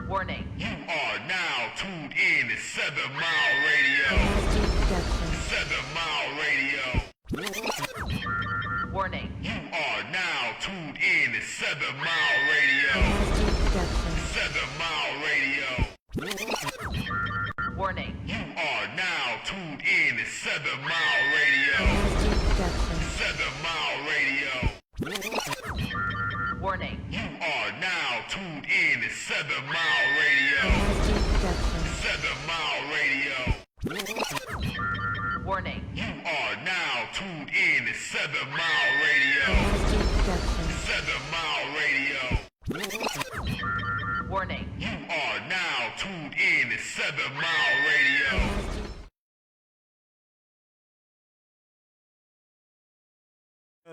Warning. You are now tuned in to 7 Mile Radio. 7 Mile Radio. Warning. You are now tuned in to 7 Mile Radio. 7 Mile Radio. Warning. You are now tuned in to 7 Mile Radio. 7 Mile Radio. Warning. You are now tuned in to 7 Mile Radio. 7 Mile Radio. Warning. You are now tuned in to 7 Mile Radio. 7 Mile Radio. Warning. You are now tuned in to 7 Mile Radio.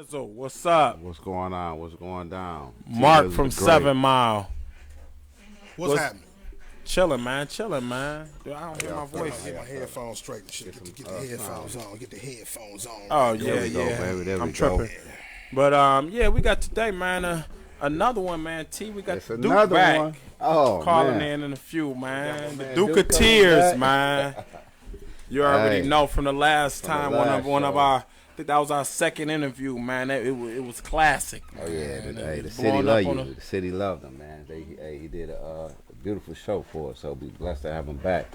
So what's up? What's going on? What's going down? Mark from 7 Mile. What's happening? Chilling, man. Chilling, man. Dude, I don't hear my voice. Get my headphones straight and shit. Get the headphones on. Get the headphones on. Oh, There yeah, we go, yeah. baby. There I'm we go. tripping. But, yeah, we got today, man, another one, man. T, we got It's Duke another back. one. Oh, Calling man. in a few, man. The man Duke of Duke coming Tears, back. man. You already Hey. know from the last time, one of last our, show. I think that was our second interview, man. It was classic. Oh yeah, man. hey, It the was city blowing love up on you. The city loved him, man. He did a beautiful show for us, so we blessed to have him back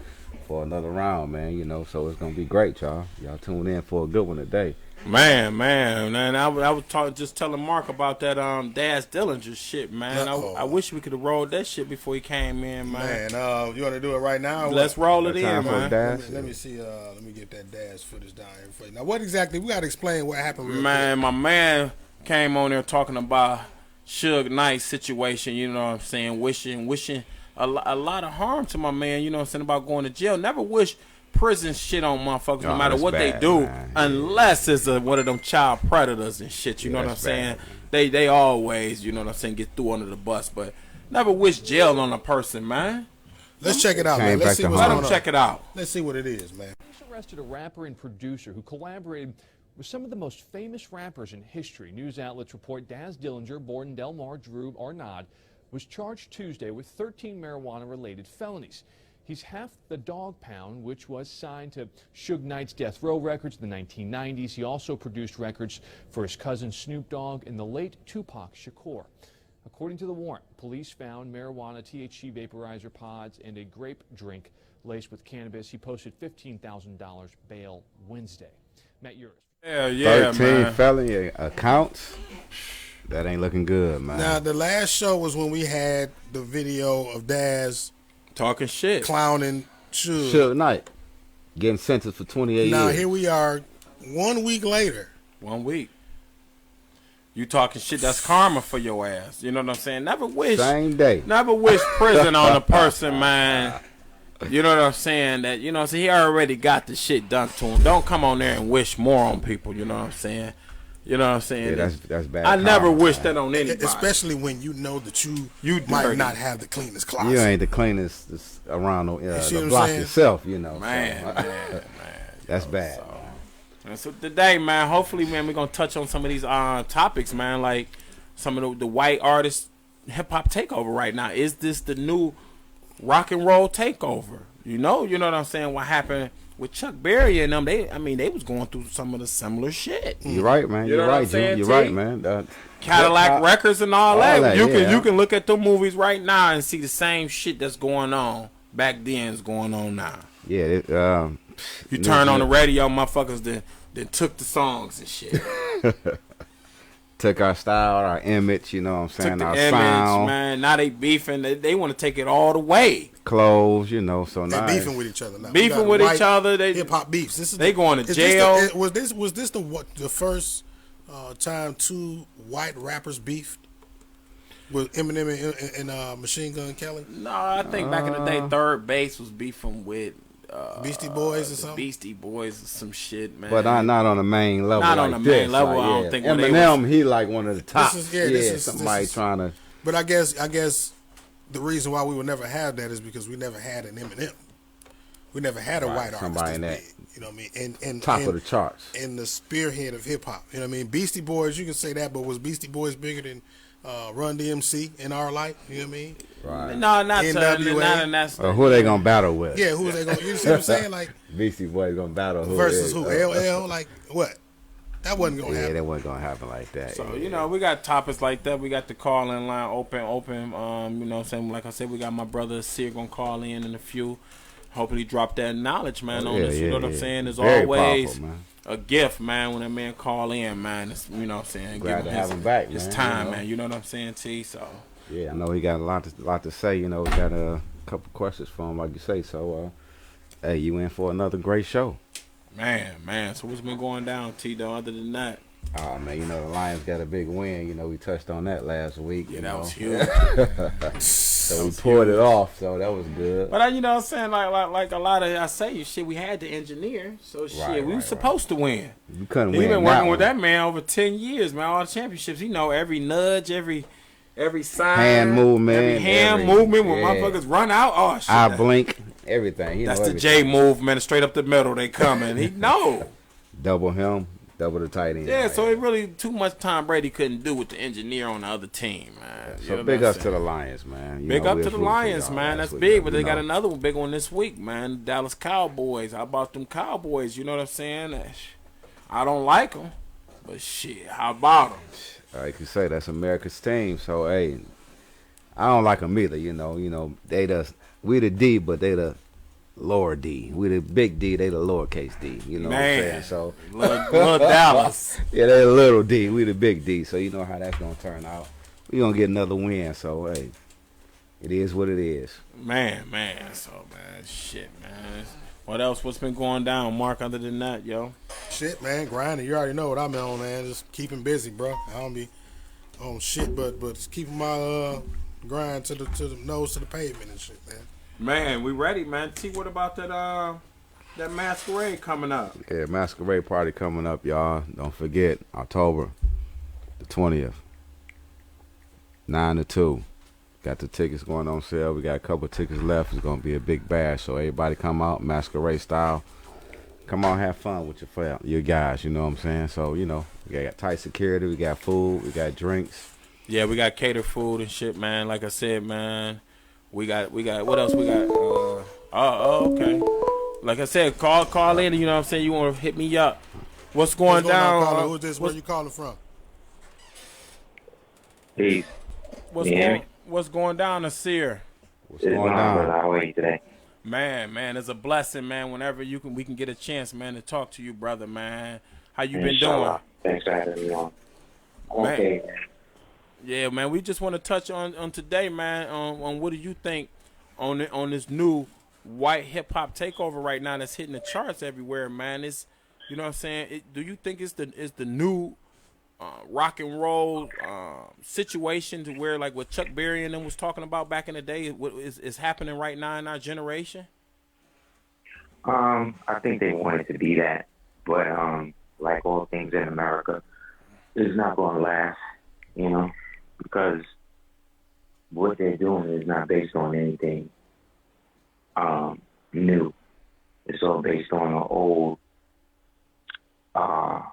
for another round, man. You know, so it's gonna be great, y'all. Y'all tune in for a good one today. Man. I was just telling Mark about that Daz Dillinger shit, man. I wish we could have rolled that shit before he came in, man. You want to do it right now? or Let's what? roll it Got in, time for man. Daz? Let me see. Let me get that Daz footage down here for you. Now, what exactly? We got to explain what happened. Real Man, my man came on there talking about Suge Knight's situation, you know what I'm saying, wishing a lot of harm to my man, you know what I'm saying, about going to jail. Never wish prison shit on motherfuckers, no matter that's what bad, they do, man. unless it's one of them child predators and shit, you know what I'm that's saying? bad, They always, you know what I'm saying, get through under the bus, but never wish jail on a person, man. Let's check it out, Came man. Let's back see to what's Let going them on. check it out. Let's see what it is, man. Police arrested a rapper and producer who collaborated with some of the most famous rappers in history. News outlets report Daz Dillinger, born in Del Mar, Drew Arnaud, was charged Tuesday with 13 marijuana-related felonies. He's half the Dog Pound, which was signed to Suge Knight's Death Row Records in the 1990s. He also produced records for his cousin Snoop Dogg and the late Tupac Shakur. According to the warrant, police found marijuana, THC vaporizer pods, and a grape drink laced with cannabis. He posted $15,000 bail Wednesday. Matt Uris. Yeah, 13 man. felony accounts. That ain't looking good, man. Now, the last show was when we had the video of Daz Talking shit. clowning Suge. Suge Knight getting sentenced for 28 Now, years. here we are 1 week later. 1 week. You talking shit, that's karma for your ass. You know what I'm saying? Never wish Same day. prison on a person, man. You know what I'm saying? That, you know, so he already got the shit done to him. Don't come on there and wish more on people, you know what I'm saying? You know what I'm saying? Yeah, that's bad. I never karma, wish man. that on anybody. Especially when you know that you might dirty. not have the cleanest closet. You ain't the cleanest around see what the I'm block saying? yourself, you know. Man, so, man. that's bad. And so today, man, hopefully, man, we're going to touch on some of these topics, man, like some of the white artists hip hop takeover right now. Is this the new rock and roll takeover? You know what I'm saying? What happened with Chuck Berry and them? They was going through some of the similar shit. You're right, man. You know You're what I'm right, saying, Jim. You're T? right, man. Cadillac Records and all that. You yeah. can look at the movies right now and see the same shit that's going on back then is going on now. Yeah. You turn on the radio, motherfuckers then took the songs and shit. Took our style, our image, you know what I'm saying, Took the our image, sound, man. Now they beefing. They want to take it all the way. clothes, you know. So They're now beefing with each other now. Beefing We got with white each other. They hip hop beefs. This is they going to is jail. This was this the first time two white rappers beefed with Eminem and Machine Gun Kelly? No, I think back in the day, Third Base was beefing with Beastie Boys or the something? Beastie Boys or some shit, man. but not on the main level. Not like on the this. main level, Like, I don't yeah. think when they Eminem, he like one of the top. This is somebody trying to. But I guess the reason why we would never have that is because we never had an Eminem. We never had a white artist somebody in this that big, you know what I mean? And top of the charts. And the spearhead of hip hop. You know what I mean? Beastie Boys, you can say that, but was Beastie Boys bigger than Run DMC in our life. You know what I mean? Right. No, not NWA. not in that. Who they gonna battle with? Yeah, who's they going? You see what I'm saying? Like Beastie Boys gonna battle who? versus who? LL. Like what? That wasn't gonna Yeah, happen. that wasn't gonna happen like that. So, yeah. we got topics like that. We got the call-in line open. You know what I'm saying? Like I said, we got my brother Aseer going to call in a few. Hopefully drop that knowledge, man, on this. You know what I'm saying? There's Very always powerful, man. a gift, man, when that man call in, man. It's, you know what I'm saying? Glad Give to him have him back, his man, time, you know. man. You know what I'm saying, T? So, Yeah, I know he got a lot to say. You know, we got a couple questions for him, like you say. So, hey, you in for another great show. man. So what's been going down, T, though, other than that? Oh, man, you know, the Lions got a big win. You know, we touched on that last week. Yeah, you that know. was huge. So we pulled it off, so that was good. But you know what I'm saying, like a lot of I say shit, we had to engineer, so shit, we were supposed to win. You couldn't He win. been working with that man over 10 years, man. All the championships, he know every nudge, every sign, Hand movement, every hand movement when motherfuckers run out. Oh shit, I blink, everything. that's know the everything. J move, man. Straight up the middle, they coming. He know. Double him, double the tight end. Yeah, so it really too much Tom Brady couldn't do with the engineer on the other team, man. You So know big what I'm ups to saying? the Lions, man. You Big know, up we're to the rooting for Lions, y'all. man. That's what big, you but they got know. another one, big one this week, man. Dallas Cowboys. How about them Cowboys? You know what I'm saying? I don't like them, but shit, how about them? Like you say, that's America's team. So hey, I don't like them either. You know, we the D, but they the lower D. We the big D, they the lowercase D. You know Man. what I'm saying? So Little Dallas. yeah, they the little D, we the big D. So you know how that's gonna turn out. We gonna get another win. So hey, it is what it is. Man. So, man, shit, man. What else? What's been going down, Mark, other than that, yo? Shit, man, grinding. You already know what I'm on, man. Just keeping busy, bro. I don't be on shit, but just keeping my grind to the nose to the pavement and shit, man. Man, we ready, man. T, what about that masquerade coming up? Yeah, masquerade party coming up, y'all. Don't forget, October the 20th, 9 to 2. Got the tickets going on sale. We got a couple tickets left. It's gonna be a big bash. So everybody come out, masquerade style. Come on, have fun with your guys. You know what I'm saying? So you know, we got tight security. We got food. We got drinks. Yeah, we got catered food and shit, man. Like I said, man, we got what else we got? Okay. Like I said, call in. You know what I'm saying? You want to hit me up? What's going down? Caller? Who's this? Where you calling from? Peace. What's going down, Aseer? What's going on? How are you today? Man, it's a blessing, man. Whenever we can get a chance, man, to talk to you, brother, man. How you been doing? Inshallah. Thanks for having me on. Man. Okay. Yeah, man. We just want to touch on today, man. On what do you think on this new White Hip Hop Takeover right now that's hitting the charts everywhere, man? It's, you know what I'm saying? Do you think it's the new rock and roll situation to where, like what Chuck Berry and them was talking about back in the day, what is happening right now in our generation? I think they want it to be that, but like all things in America, it's not going to last, you know, because what they're doing is not based on anything new. It's all based on an old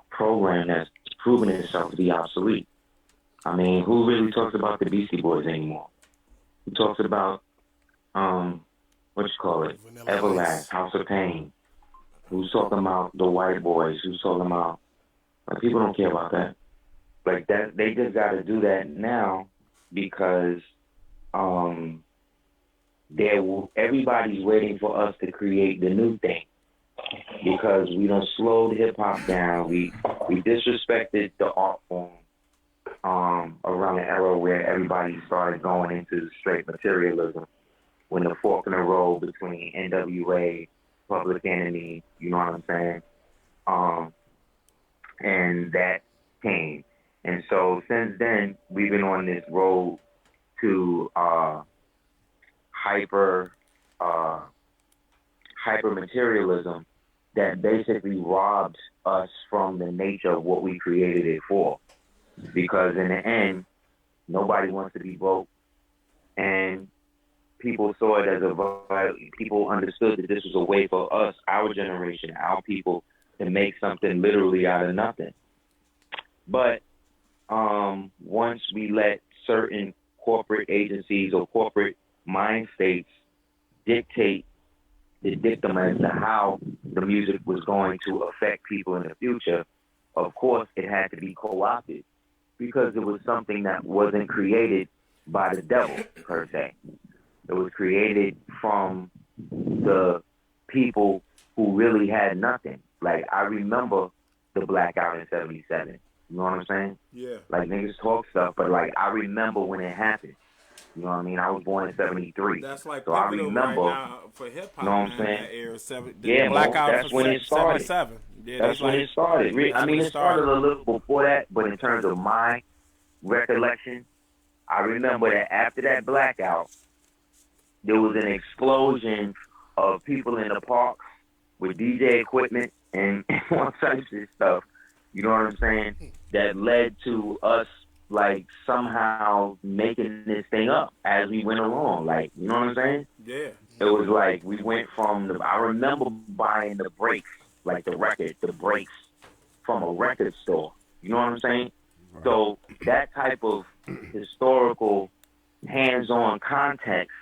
program that's proven itself to be obsolete. I mean, who really talks about the Beastie Boys anymore? Who talks about Everlast, House of Pain? Who's talking about the White Boys? Who's talking about, like, people don't care about that. Like, that, they just got to do that now because everybody's waiting for us to create the new thing. Because we done slowed hip hop down. We disrespected the art form around the era where everybody started going into straight materialism. When the fork in the road between NWA, Public Enemy, you know what I'm saying? And that came. And so since then, we've been on this road to hyper materialism that basically robs us from the nature of what we created it for. Because in the end, nobody wants to be broke. And people saw it as people understood that this was a way for us, our generation, our people, to make something literally out of nothing. But once we let certain corporate agencies or corporate mind states dictate the dictum as to how the music was going to affect people in the future, of course it had to be co-opted because it was something that wasn't created by the devil, per se. It was created from the people who really had nothing. Like, I remember the blackout in 77. You know what I'm saying? Yeah. Like, niggas talk stuff, but, like, I remember when it happened. You know what I mean? I was born in 73. That's like so I pivotal remember, right now for hip hop. You know what I'm man, saying? that era, Yeah, blackout that's for when it started. 77. Yeah, that's when it started. I mean, it started a little before that, but in terms of my recollection, I remember that after that blackout, there was an explosion of people in the parks with DJ equipment and all types of stuff. You know what I'm saying? That led to us, like, somehow making this thing up as we went along. Like, you know what I'm saying? Yeah. It was like we went from I remember buying the breaks, like the breaks from a record store. You know what I'm saying? Right. So that type of historical hands-on context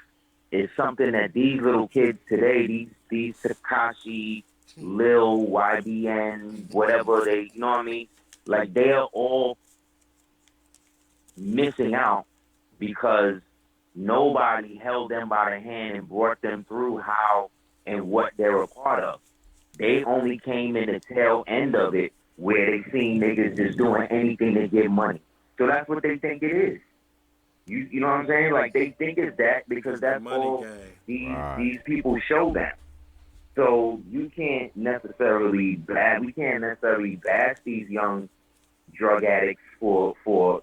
is something that these little kids today, these Tekashi, Lil, YBN, whatever they, you know what I mean? Like, they are all missing out because nobody held them by the hand and brought them through how and what they were a part of. They only came in the tail end of it where they seen niggas just doing anything to get money. So that's what they think it is. You know what I'm saying? Like, they think it's that because that's all these people show them. So we can't necessarily bash these young drug addicts for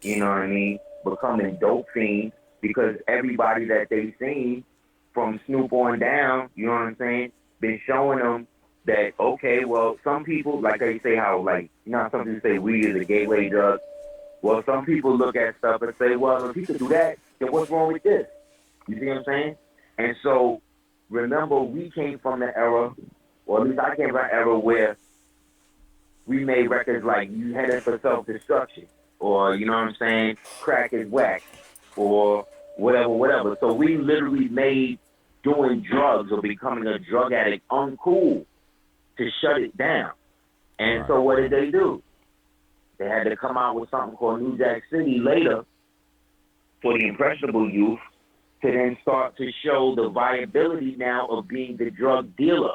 you know what I mean, becoming dope fiends, because everybody that they've seen from Snoop on down, you know what I'm saying, been showing them that, okay, well, some people, like they say how, like, you know, some people say weed is a gateway drug. Well, some people look at stuff and say, well, if you could do that, then what's wrong with this? You see what I'm saying? And so, remember, we came from the era, or at least I came from an era where we made records like You Headed for Self-Destruction, or, you know what I'm saying, Crack is Whack, or whatever. So we literally made doing drugs or becoming a drug addict uncool to shut it down. And so what did they do? They had to come out with something called New Jack City later for the impressionable youth to then start to show the viability now of being the drug dealer.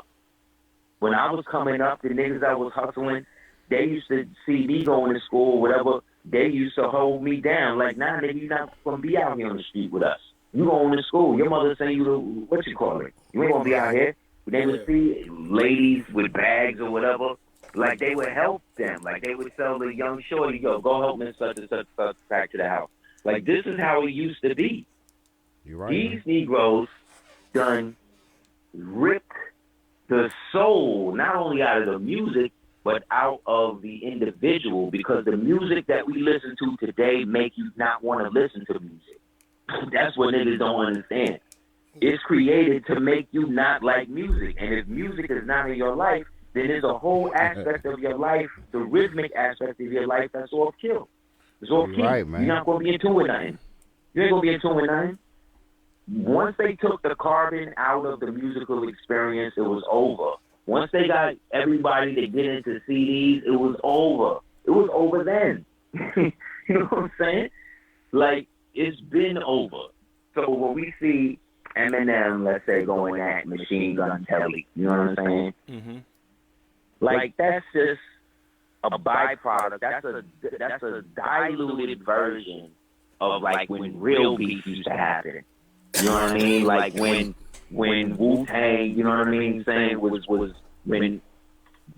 When I was coming up, the niggas that was hustling, they used to see me going to school or whatever, they used to hold me down. Like, nah, nigga, you're not going to be out here on the street with us. You going to school. Your mother saying you, what you call it? You ain't going to be out here. They would see ladies with bags or whatever. Like, they would help them. Like, they would tell the young shorty, yo, go help me such and such back to the house. Like, this is how it used to be. You're right. These Negroes done ripped the soul, not only out of the music, but out of the individual, because the music that we listen to today make you not want to listen to music. That's what niggas don't understand. It's created to make you not like music. And if music is not in your life, then there's a whole aspect of your life, the rhythmic aspect of your life, that's off kill. It's off key. Right, man. You're not going to be in tune with nothing. You ain't going to be in tune with nothing. Once they took the carbon out of the musical experience, it was over. Once they got everybody to get into CDs, it was over. It was over then. You know what I'm saying? Like, it's been over. So when we see Eminem, let's say, going at Machine Gun Kelly, you know what I'm saying? Mm-hmm. Like, that's just a byproduct. That's a diluted version of, like, when real beef used to happen. You know what I mean? Like, when Wu-Tang, you know what I mean, saying was when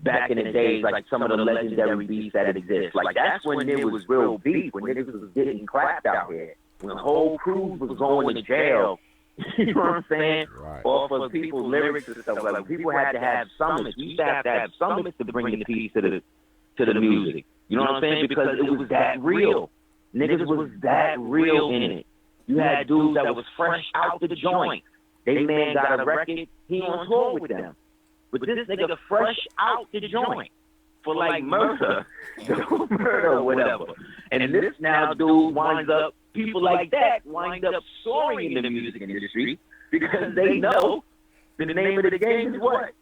back in the days, like some of the legendary beefs that exist. Like, that's when it was real beef, when niggas was getting clapped out here. When whole crews was going to jail. You know what I'm saying? Right. Off of people's lyrics and stuff. Like, people had to have summits. We used to have summits to bring the peace to the music. You know what I'm saying? Because it was that real. Niggas was that real in it. You had dudes that was fresh out the joint. They man got a record, he on tour with them. But this nigga fresh out the joint for, like, murder or whatever. And this now dude winds up people like that wind up soaring in the music industry because they know the name of the game is what?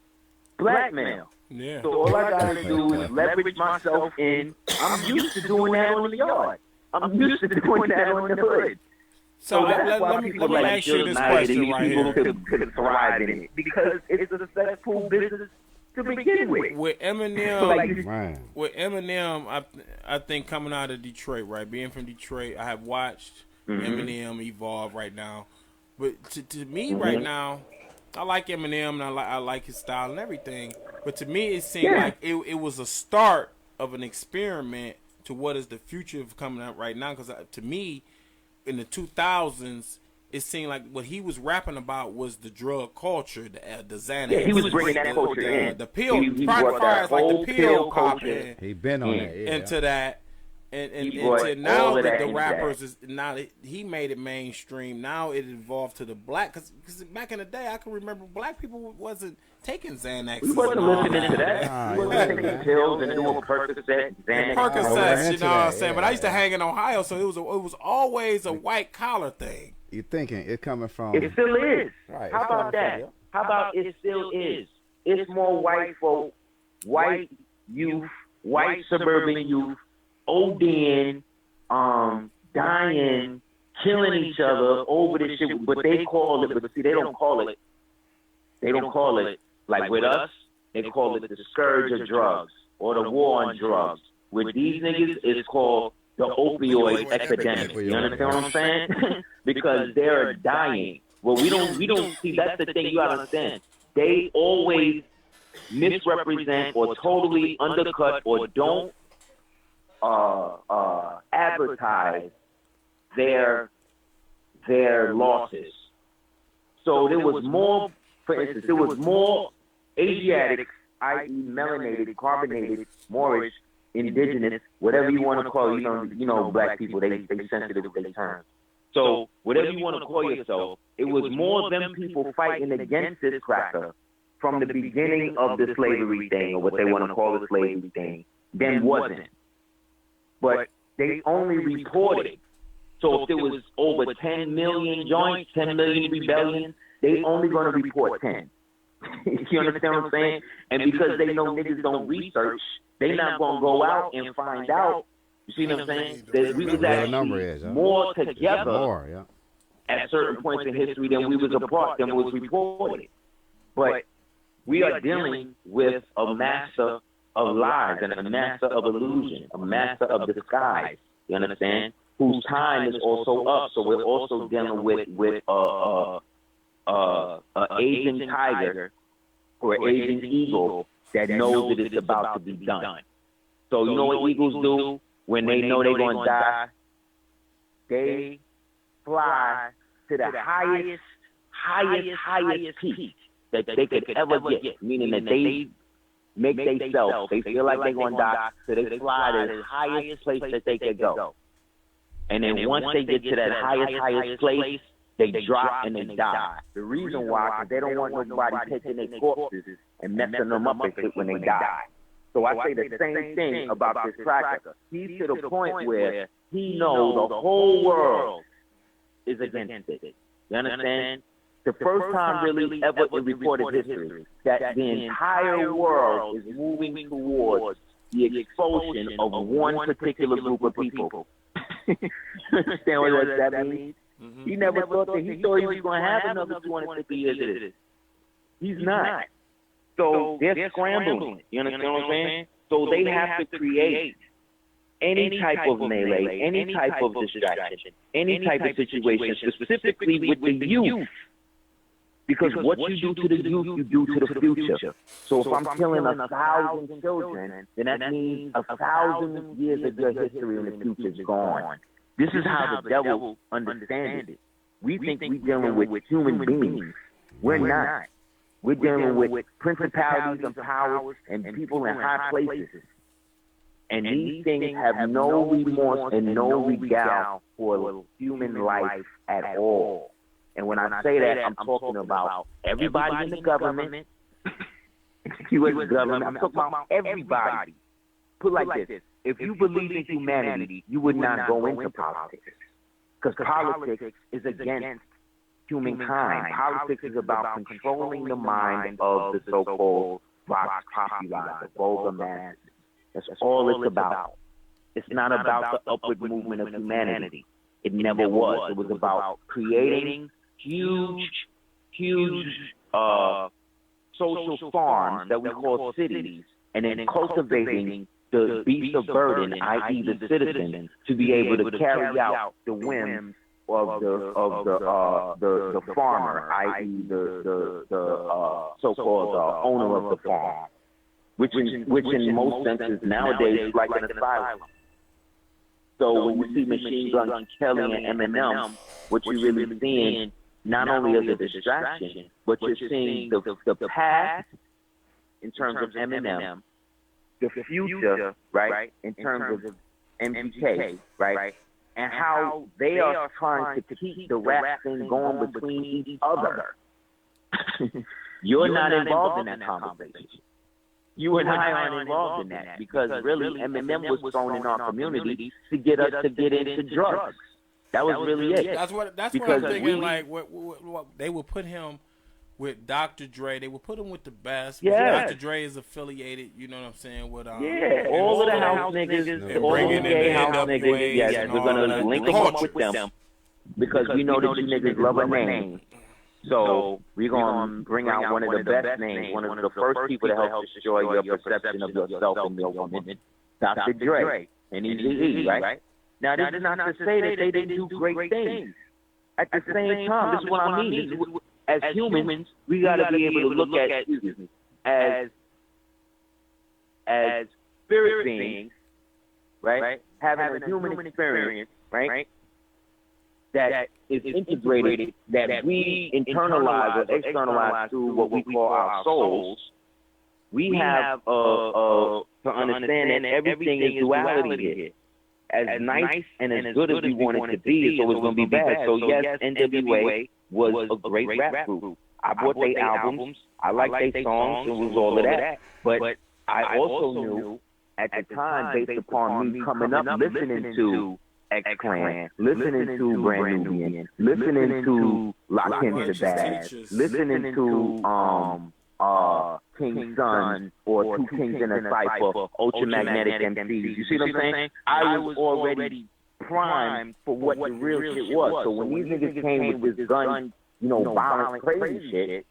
Blackmail. Yeah. So all I gotta do is leverage myself in. I'm used to doing that on the yard. I'm used to doing that on the hood. So that's why let me people like ask you Suge this Knight question and these right people here. could thrive in it because it's a successful business to begin with. With So Eminem, like, Man. with Eminem, I think coming out of Detroit, right? Being from Detroit, I have watched Eminem evolve right now. But to me, right now, I like Eminem and I like his style and everything. But to me, it seemed like it was a start of an experiment to what is the future of coming out right now. Because to me, in the 2000s, it seemed like what he was rapping about was the drug culture, the Xanax. Yeah, he was bringing that culture in. The pill, He prior brought that as like whole the pill pill culture pop He been on that. Yeah. into that. And He brought to now all of that that the into rappers is now that he made it mainstream. Now it evolved to the black because back in the day I can remember black people wasn't taking Xanax. we wasn't listening to that. We wasn't taking pills and doing Percocet, Xanax. Percocets, you know what I'm saying? Yeah, but I used to hang in Ohio, so it was always a white collar thing. You thinking it coming from? It still is. Right, How it's coming about that? from, How about it still is? It's more white folk, white youth, white suburban youth, ODing, dying, killing each other over this shit. But they call it. But see, they don't call it. They don't call it like with us. They call it the scourge of drugs or the war on drugs. With these niggas, it's called the opioid epidemic. You understand what I'm saying? Because they're dying. Well, we don't see. That's the thing you gotta understand. They always misrepresent or totally undercut or don't advertise their losses. So there was more. For instance, there was more Asiatics, i.e., melanated, carbonated, Moorish, indigenous, whatever you want to call it. You know, black people, they sensitive with their terms. So whatever you want to call yourself, it was more them people fighting against this cracker from the beginning of the slavery thing, or what they want to call the slavery thing, than wasn't. But they only reported. So if there was over 10 million joints, 10 million rebellions, they only going to report 10. You understand what I'm saying? And because they know niggas don't research, they not going to go out and find out. You see what I'm saying? That we was actually more together at certain points in history than we was apart, than was reported. But we are dealing with a master of lies and a master of illusion, a master of disguise. You understand? Whose time is also up. So we're also dealing with Asian tiger or Asian eagle that knows that it's about to be done. So you know what eagles do when they know they're going to die? They fly to the highest peak that they could ever get, meaning that they make themselves, they feel like they're going to die, so they fly to the highest place that they could go. And then once they get to that highest place, they drop and they die. The reason why, because they don't want nobody taking their corpses and messing them up when they die. So I say the same thing about this cracker. He's to the point where he knows the whole world is against it. You understand? The first time really ever in recorded history that the entire world is moving towards the expulsion of one particular group of people. Understand what that means? Mm-hmm. He never thought that he thought he was going to have another 250 years of this. He's not. So they're scrambling. You understand what I'm saying? So they have to create any type of melee, any type of distraction, any type of situation, specifically with the youth. Because what you do to the youth, you do to the future. So if I'm killing 1,000 children, then that means 1,000 years of your history in the future is gone. This is how the devil understands it. We think we're dealing with human beings. We're not. We're dealing with principalities and powers and people in high places. And these things have no remorse and no regard for human life at all. And when I say that, I'm talking about everybody in the government, U.S. government. I'm talking about everybody. Put it like this. If you believe in humanity, you would not go into politics. because politics is against humankind. Politics is about controlling the mind of the so-called vox populi, the vulgar masses. That's all it's about. It's not about the upward movement of humanity. It never was. It was about creating huge social farms that we call cities, and then cultivating the beast of burden, i.e., the citizen, to be able to carry out the whims of the farmer, i.e., the so-called owner of the farm, which in most senses nowadays is like an asylum. So when you see Machine Gun Kelly and Eminem, what you're really seeing not only as a distraction, but you're seeing the past in terms of Eminem, the future, right, in terms of MGK, right, and how they are trying to keep the rap thing going between each other. You're not involved in that conversation. You and I aren't involved in that because really Eminem was thrown in our community to get us to get into drugs. That was really it. That's what I'm thinking. Like, what they would put him with Dr. Dre. They would put him with the best. Yeah. Dr. Dre is affiliated. You know what I'm saying? With all of the house niggas, all of the gay house niggas. Yes, we're gonna link them up with them because we know that you niggas love a name. So we're gonna bring out one of the best names, one of the first people to help destroy your perception of yourself and your woman, Dr. Dre and Eazy-E, right? Now, this is not to say that they didn't do great things. At the same time, this is what I mean. As humans, we got to be able to look at, as spirit beings, right? Having a human experience, right? That is integrated, that we internalize or externalize through what we call our souls. We have to understand that everything is duality here. As nice and as good as we want it to be, it's always going to be bad. So yes, NWA was a great rap group. I bought their albums. I liked their songs. It was all of that. But I also knew at the time, based upon me coming up, listening to X-Clan, listening to Brand Nubian, listening to Lakim Shabazz, listening to King's Son or Two Kings in a Cypher, Ultramagnetic MCs. You see what I'm saying? I was already primed for what the real shit was. So when these niggas came with this gun, violent, crazy shit,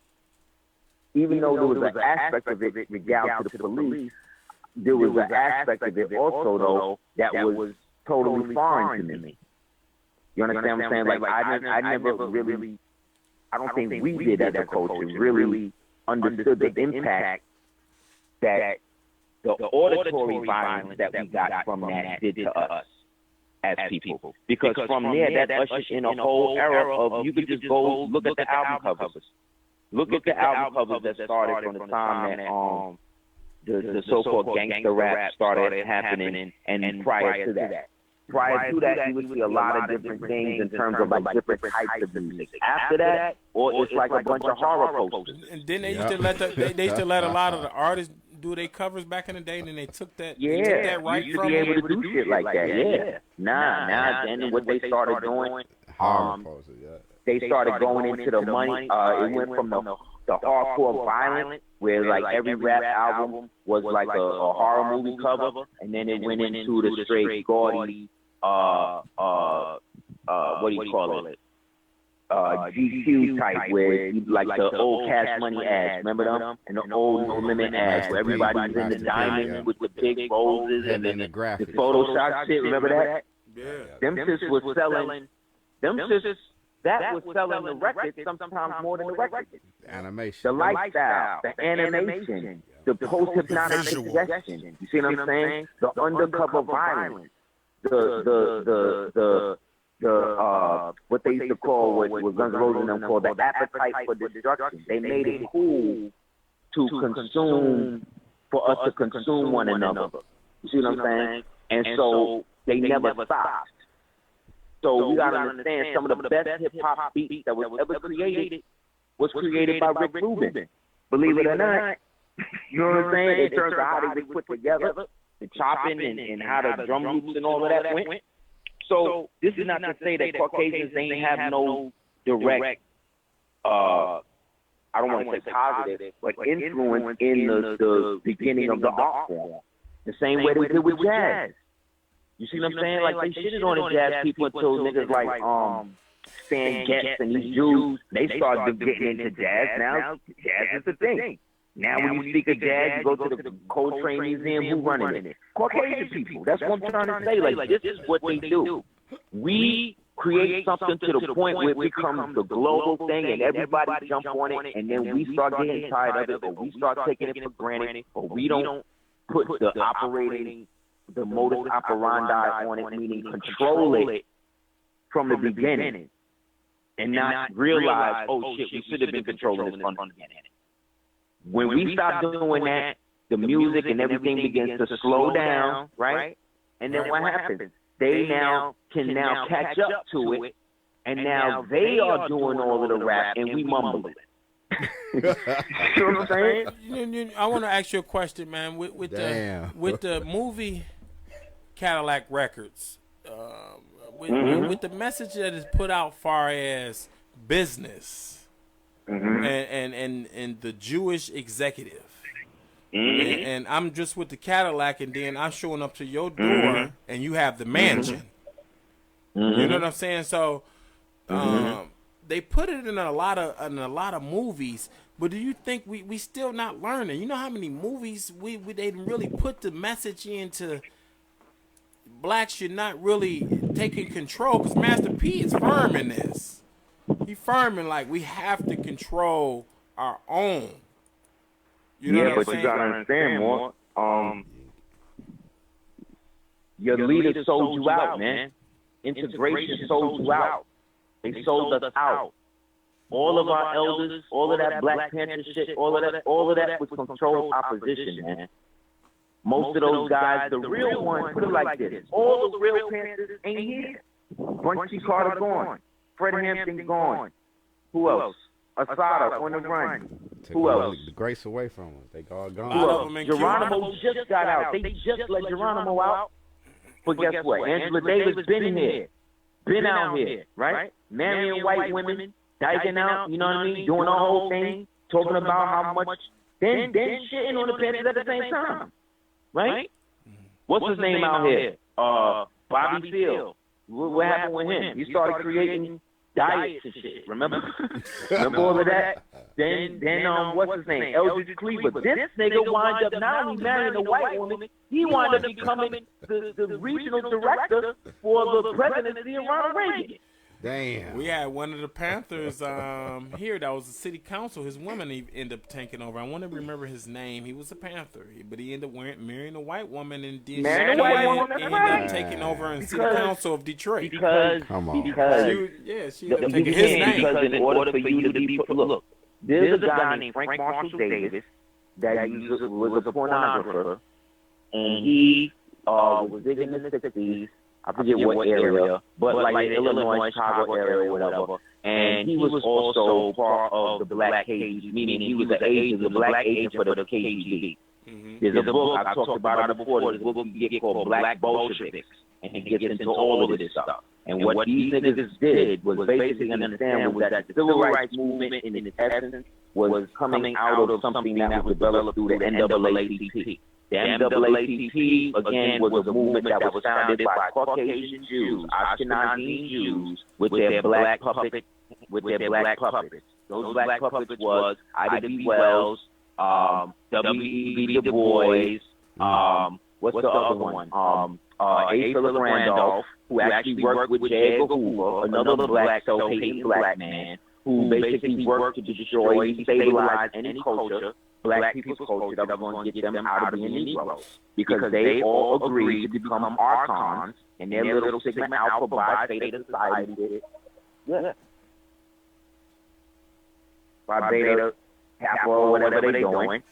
even though there was an aspect of it regaled to the police, there was an aspect of it also, though, that was totally foreign to me. You understand what I'm saying? Like, I never really, I don't think we did as a culture really understood the impact that the auditory violence that we got from that did to us as people. Because from there, that ushered in a whole era of, you could just go look at the album covers. Look at the album covers that started from the time that the so-called gangster rap started happening, and prior to that. Prior to that, you would see a lot of different things in terms of like different types of music. After that, or it's like a bunch of horror posters. And then they used to let they used to let a lot of the artists do their covers back in the day, and then they took that right you from be able to do shit like that. Yeah. Now then what they started doing, they started going into the money. It went from the hardcore violent, where like every rap album was like a horror movie cover, and then it went into the straight gaudy, what do you call it? GQ type, where you like the old Cash Money ads, remember them? And the old No Limit ads, where everybody's in the diamonds with the big roses and then the Photoshop shit, remember that? Yeah. Them sis was selling, that was selling the record sometimes more than the record. Animation. The lifestyle, the animation, the post-hypnotic suggestion. You see what I'm saying? The undercover violence, the what they used to call, what Guns N' Roses and them called the appetite for destruction. They made it cool to consume, for us to consume one another. You see what I'm saying? And so they never stopped. So we gotta understand, some of the best hip hop beats that was ever created was created by Rick Rubin. Believe it or not, you know what I'm saying? In terms of how they were put together, the chopping and how the drum loops and all of that went. So this is not to say that Caucasians ain't have no direct, I don't want to say positive, but influence in the beginning of the art form. The same way they did with jazz. You see what I'm saying? Like, they shitted on the jazz people until niggas like Stan Getz and these Jews, they started getting into jazz. Now jazz is the thing. Now when you speak of jazz, you go to the Coltrane Museum, who running it? Caucasian people. That's what I'm trying to say. Like, this is what they do. We create something to the point where it becomes the global thing and everybody jump on it, and then we start getting tired of it, or we start taking it for granted, or we don't put the modus operandi on it, meaning control it from the beginning, and not realize, oh shit, we should have been controlling this from the beginning. When we stop doing that, the music and everything begins to slow down, right? And then what happens? They can now catch up to it, and now they are doing all of the rap, and we mumble it. You know what I'm saying? I want to ask you a question, man. With the movie Cadillac Records, with the message that is put out far as business and the Jewish executive, and I'm just with the Cadillac, and then I'm showing up to your door, and you have the mansion. You know what I'm saying? So they put it in a lot of movies, but do you think we still not learning? You know how many movies they didn't really put the message into blacks should not really taking control, because Master P is firm in this. He firm in, like, we have to control our own. You know what I'm saying? You gotta understand more. Your leaders sold you out, man. Integration sold you out. They sold us out. All of our elders, all of that Black Panther shit, all of that was controlled opposition, man. Most of those guys, the real ones, put it like this: all the real Panthers ain't here. Bunchy Carter gone. Fred Hampton gone. Who else? Asada on the run. Who else? The grace away from us. They all gone. Who else? Geronimo just got out. They just let Geronimo out. But guess what? Angela Davis been here. Been out here, right? Marrying white women, diking out, you know what I mean? Doing the whole thing, talking about how much, then shitting on the Panthers at the same time, right? What's his name out here? Bobby Field. What happened with him? He started creating diets and shit. Remember? Remember all of that? Then what's his name? Eldridge Cleaver. This nigga wound up not only marrying a white woman, he wound up becoming the regional director for the presidency of Ronald Reagan. Damn. We had one of the Panthers here that was the city council. His woman he ended up taking over. I want to remember his name. He was a Panther, but he ended up marrying a white woman and ended up taking over in city council of Detroit. She ended up taking his name. Because in order for you to be look, there's a guy named Frank Marshall Davis that was a pornographer, and he was big in the 60s. I forget what area, but like Illinois, Chicago area, whatever. And he was also part of the Black KGB, meaning he was the Black agent for the KGB. There's a book, I talked about it before, there's a book you get called Black Bolsheviks, and it gets into all of this stuff. And what these niggas did was basically understand was that the civil rights movement in its essence was coming out of something that was developed through the NAACP. The NAACP, again, was a movement that was founded by Caucasian Jews, Ashkenazi Jews, with their black puppets. Those black puppets was Ida B. Wells, W.E.B. Du Bois, what's the other one? A. Philip Randolph, who actually worked with J. Edgar Hoover, another black self-hating black man, who basically worked to destroy, destabilize any culture, black people's culture, that was going to get them out of being Negroes. Because they all agreed to become archons, and their little Sigma Alpha Bi Theta society did it. Yeah. Phi Beta, Kappa, whatever they're doing.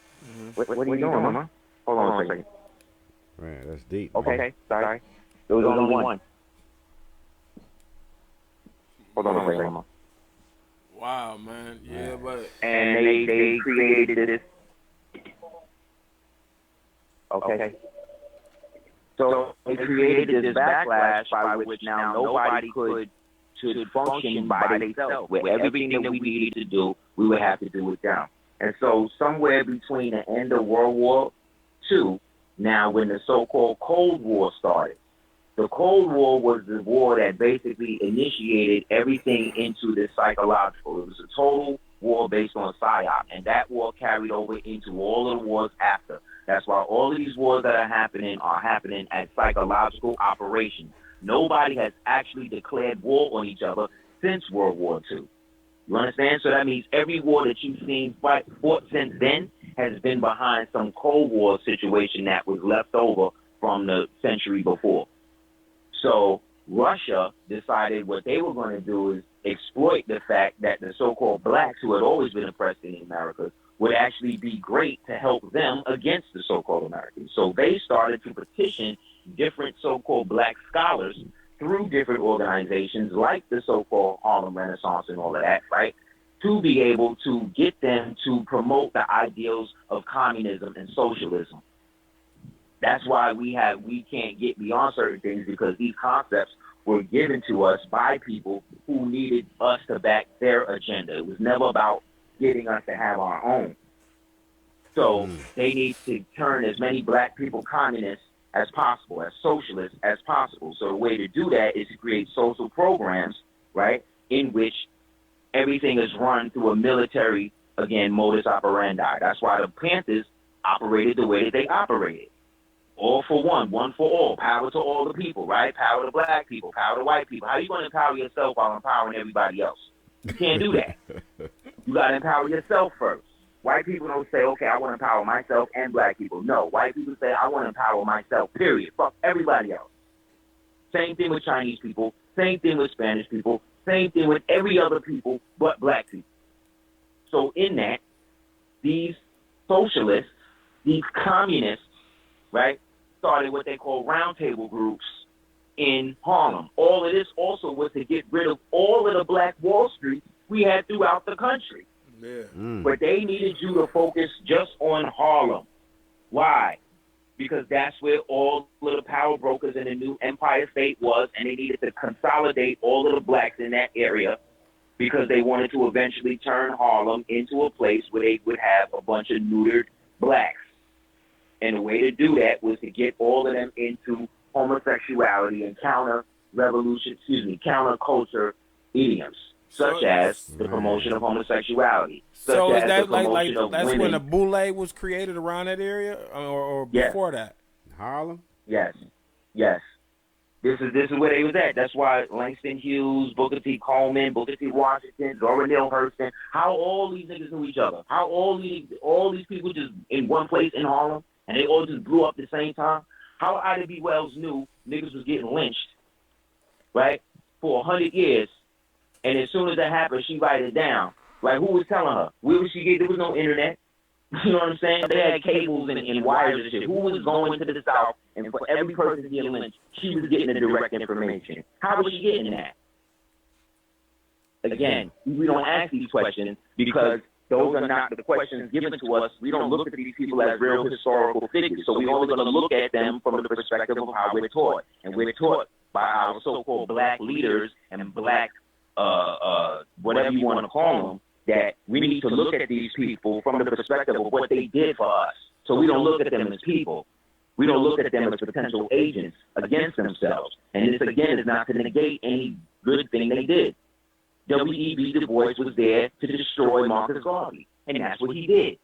What are you doing, Mama? Hold on a second. Man, that's deep. Okay, sorry. There was only one. Hold on a second, Mama. Wow, man. Yeah, but... And they created this. Okay. So they created this backlash by which now nobody should function by themselves, where everything that we needed to do, we would have to do it down. And so somewhere between the end of World War II, now when the so-called Cold War started, the Cold War was the war that basically initiated everything into the psychological. It was a total war based on psyop, and that war carried over into all of the wars after. That's why all of these wars that are happening as psychological operations. Nobody has actually declared war on each other since World War II. You understand? So that means every war that you've seen fought since then has been behind some Cold War situation that was left over from the century before. So Russia decided what they were going to do is exploit the fact that the so-called blacks, who had always been oppressed in the Americas, would actually be great to help them against the so-called Americans. So they started to petition different so-called black scholars through different organizations like the so-called Harlem Renaissance and all of that, right, to be able to get them to promote the ideals of communism and socialism. That's why we can't get beyond certain things, because these concepts were given to us by people who needed us to back their agenda. It was never about getting us to have our own. So they need to turn as many black people communists as possible, as socialists as possible. So the way to do that is to create social programs, right, in which everything is run through a military, again, modus operandi. That's why the Panthers operated the way that they operated. All for one for all, power to all the people, right? Power to black people, power to white people. How are you going to empower yourself while empowering everybody else? You can't do that. You got to empower yourself first. White people don't say, okay, I want to empower myself and black people. No, white people say, I want to empower myself, period. Fuck everybody else. Same thing with Chinese people, same thing with Spanish people, same thing with every other people but black people. So in that, these socialists, these communists, right, started what they call roundtable groups in Harlem. All of this also was to get rid of all of the black Wall Street we had throughout the country. Yeah. But they needed you to focus just on Harlem. Why? Because that's where all of the power brokers in the new Empire State was, and they needed to consolidate all of the blacks in that area because they wanted to eventually turn Harlem into a place where they would have a bunch of neutered blacks. And the way to do that was to get all of them into homosexuality and counterculture idioms, such as the promotion of homosexuality. So is that like that's when the Boule was created around that area, or before that? Harlem? Yes. This is where they was at. That's why Langston Hughes, Booker T. Coleman, Booker T. Washington, Zora Neale Hurston, how all these niggas knew each other. How all these people just in one place in Harlem, and they all just blew up at the same time. How Ida B. Wells knew niggas was getting lynched, right, for 100 years, and as soon as that happened, she write it down. Like, who was telling her? Where was she getting? There was no internet. You know what I'm saying? They had cables and wires and shit. Who was going to the South, and for every person to get lynched, she was getting the direct information. How was she getting that? Again, we don't ask these questions because those are not the questions given to us. We don't look at these people as real historical figures. So we're only going to look at them from the perspective of how we're taught. And we're taught by our so-called black leaders and black, whatever you want to call them, that we need to look at these people from the perspective of what they did for us. So we don't look at them as people. We don't look at them as potential agents against themselves. And this, again, is not to negate any good thing they did. W.E.B. Du Bois was there to destroy Marcus Garvey, and that's what he did.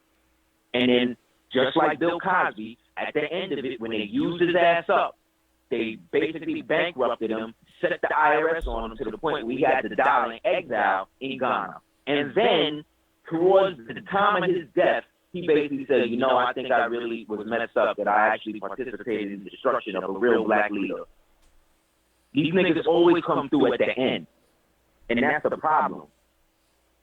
And then, just like Bill Cosby, at the end of it, when they used his ass up, they basically bankrupted him, set the IRS on him to the point where he had to die in exile in Ghana. And then, towards the time of his death, he basically said, I think I really was messed up, that I actually participated in the destruction of a real black leader. These niggas always come through at the end. And that's the problem.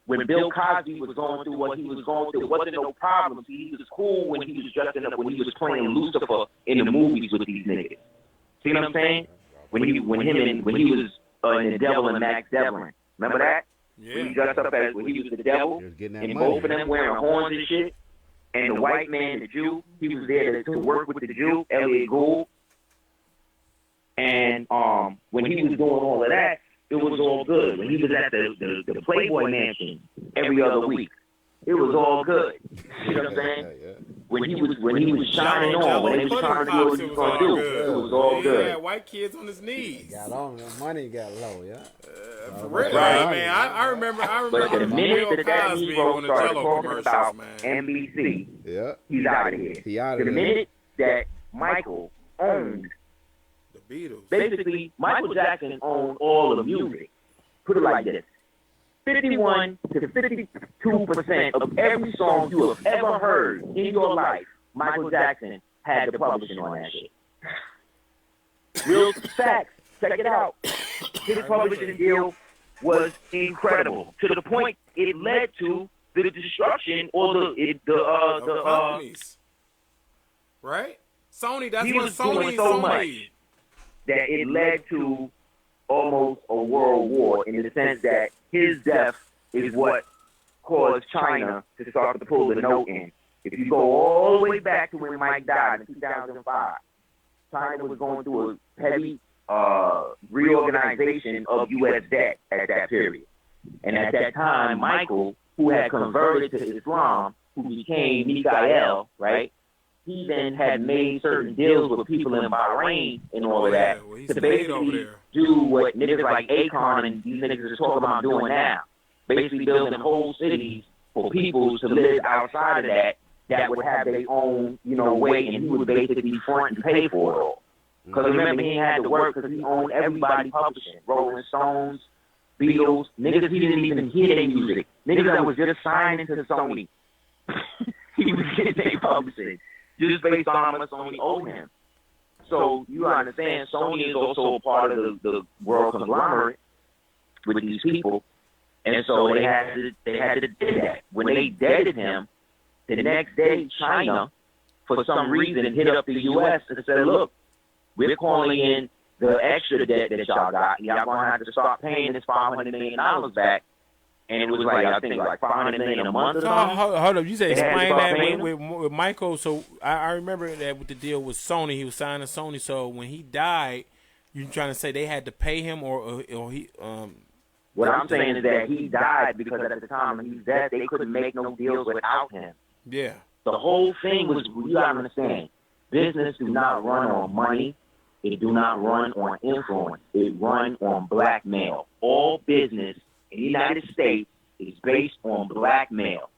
When Bill Cosby was going through what he was going through, it wasn't no problem. See, he was cool when he was dressing up, when he was playing Lucifer in the movies with these niggas. See what I'm saying? When he was in The Devil and Max Devlin. Remember that? Yeah. When he dressed up as when he was the devil, and both of them wearing horns and shit. And the white man, the Jew, he was there to work with the Jew, Elliot Gould. And when he was doing all of that, it was all good. When he was at the Playboy Mansion every other week, it was all good. You know what I'm saying? When he was shining on, when they was trying to do what he was going to do, it was all good. Yeah, white kids on his knees. Got on, the money got low, yeah. For real, Right. man. I remember But the minute Bill that Cosby Negro on the started Jello talking commercials, about man. NBC, Yeah. he's out of here. He out The of there. minute that Michael owned, The Beatles. basically, Michael Jackson owned all the music. Put it like this. 51 to 52% of every song you have ever heard in your life, Michael Jackson had the publishing on that shit. Real facts. Check it out. His publishing deal was incredible to the point it led to the destruction or the companies. Right? Sony, that's he what was Sony doing is so Sony. much that it led to almost a world war in the sense that his death is what caused China to start to pull the note in. If you go all the way back to when Mike died in 2005, China was going through a heavy reorganization of U.S. debt at that period. And at that time, Michael, who had converted to Islam, who became Mikael, right? He then had made certain deals with people in Bahrain and all of that well, he's to paid over basically there. do what niggas like Akon and these niggas are talking about doing now. Basically building whole cities for people to live outside of that would have their own, way, and he would basically front and pay for it all. Because remember, he had to work because he owned everybody publishing. Rolling Stones, Beatles, niggas he didn't even hear their music. Niggas that was just signing to Sony. He was getting their publishing just based on how much Sony owed him. So you understand, Sony is also a part of the world conglomerate with these people. And so they had to do that. When they deaded him, the next day, China, for some reason, hit up the U.S. and said, look, we're calling in the extra debt that y'all got. Y'all going to have to start paying this $500 million back. And it was like, I think, like $500 million a month or something. Hold up. You said They had to explain start that paying with Michael. So I remember that with the deal with Sony, he was signing Sony. So when he died, you trying to say they had to pay him or he What I'm saying is that he died because at the time when he was dead, they couldn't make no deals without him. Yeah. The whole thing was, you gotta understand, business do not run on money. It do not run on influence. It run on blackmail. All business in the United States is based on blackmail.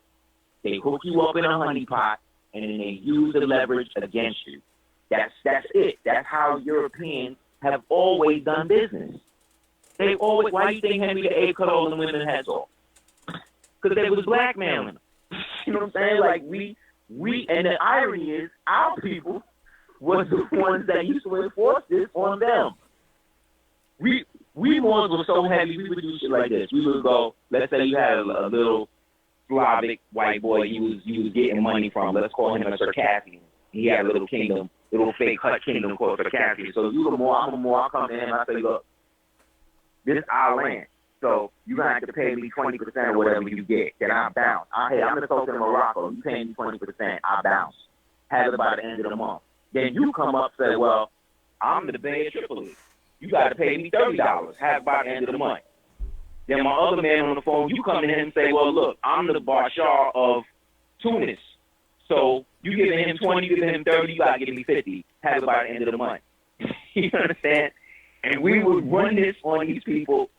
They hook you up in a honeypot, and then they use the leverage against you. That's it. That's how Europeans have always done business. They always. Why do you think Henry VIII cut all the women's heads off? Because they was blackmailing them. You know what I'm saying? Like we, and the irony is, our people was the ones that used to enforce this on them. We ones were so heavy, we would do shit like this. We would go, let's say you had a little Slavic white boy you was getting money from. Let's call him a Circassian. He had a little kingdom, little fake hut kingdom called Circassian. So you a Moor, I'm a Moor. I come to him and I say, look, this is our land. So you're going to have to pay me 20% of whatever you get. Then I bounce. Hey, I'm going to go to Morocco. You pay me 20%. I bounce. Have it by the end of the month. Then you come up and say, well, I'm the Bay of Tripoli. You got to pay me $30. Have it by the end of the month. Then my other man on the phone, you come to him and say, well, look, I'm the Bashar of Tunis. So you giving him 20, you giving him 30, you got to give me 50. Have it by the end of the month. You understand? And we would run this on these people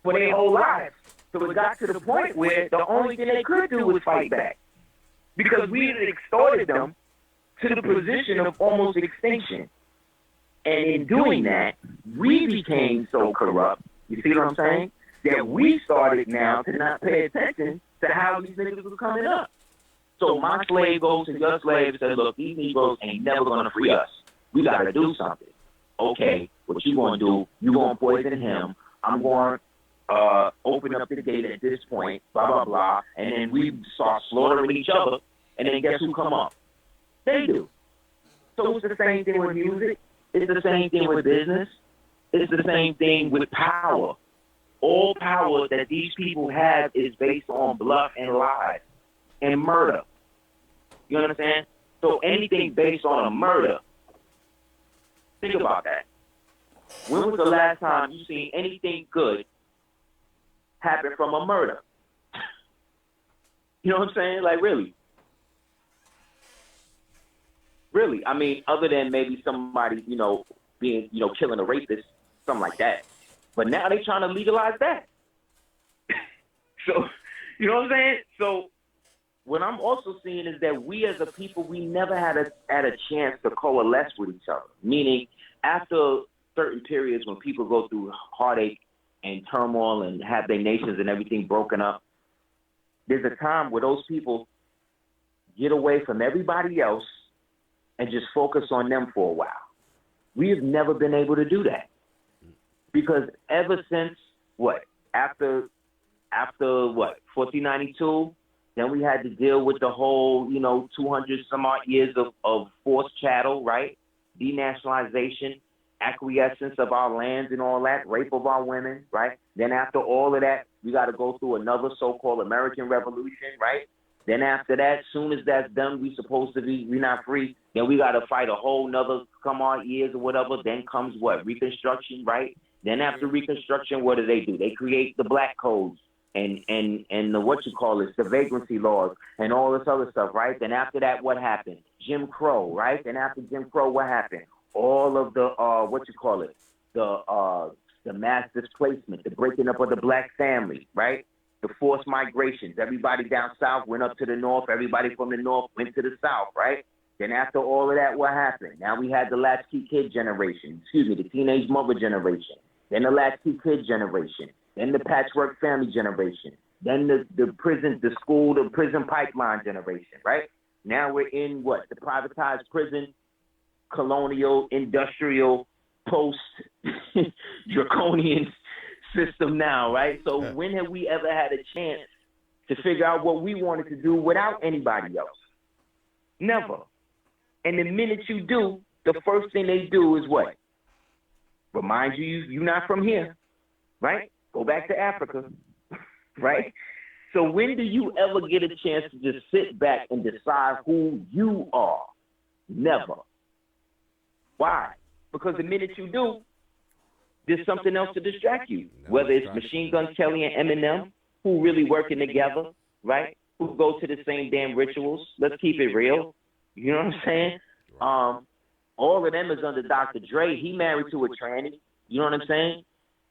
for their whole lives. So it got to the point where the only thing they could do was fight back. Because we had extorted them to the position of almost extinction. And in doing that, we became so corrupt, you see what I'm saying, that we started now to not pay attention to how these niggas were coming up. So my slave goes to your slave and says, look, these Negroes ain't never going to free us. We got to do something. Okay, what you going to do, you going to poison him. I'm going to open up the gate at this point, blah, blah, blah. And then we start slaughtering each other. And then guess who come up? They do. So it's the same thing with music. It's the same thing with business. It's the same thing with power. All power that these people have is based on bluff and lies and murder. You understand? So anything based on a murder, think about that. When was the last time you seen anything good happen from a murder? You know what I'm saying? Like, really? Really? I mean, other than maybe somebody, you know, being, you know, killing a rapist, something like that. But now they trying to legalize that. So, you know what I'm saying? So, what I'm also seeing is that we as a people, we never had a chance to coalesce with each other. Meaning, after certain periods when people go through heartache and turmoil and have their nations and everything broken up, there's a time where those people get away from everybody else and just focus on them for a while. We have never been able to do that. Because ever since, after 1492, then we had to deal with the whole, 200 some odd years of forced chattel, right? Denationalization, acquiescence of our lands and all that, rape of our women, right? Then after all of that, we got to go through another so-called American Revolution, right? Then after that, soon as that's done, we're not free. Then we got to fight a whole nother come on years or whatever. Then comes what? Reconstruction, right? Then after Reconstruction, what do? They create the black codes and the vagrancy laws and all this other stuff, right? Then after that, what happened? Jim Crow, right? Then after Jim Crow, what happened? All of the the mass displacement, the breaking up of the black family, right? The forced migrations. Everybody down south went up to the north. Everybody from the north went to the south, right? Then after all of that, what happened? Now we had the latchkey kid generation. The teenage mother generation. Then the latchkey kid generation. Then the patchwork family generation. Then the prison pipeline generation, right? Now we're in the privatized prison, colonial, industrial, post-draconian system now, right? So when have we ever had a chance to figure out what we wanted to do without anybody else? Never. And the minute you do, the first thing they do is what? Remind you're not from here, right? Go back to Africa, right? So when do you ever get a chance to just sit back and decide who you are? Never. Why? Because the minute you do, there's something else to distract you. Whether it's Machine Gun Kelly and Eminem, who really working together, right? Who go to the same damn rituals. Let's keep it real. You know what I'm saying? All of them is under Dr. Dre. He married to a tranny. You know what I'm saying?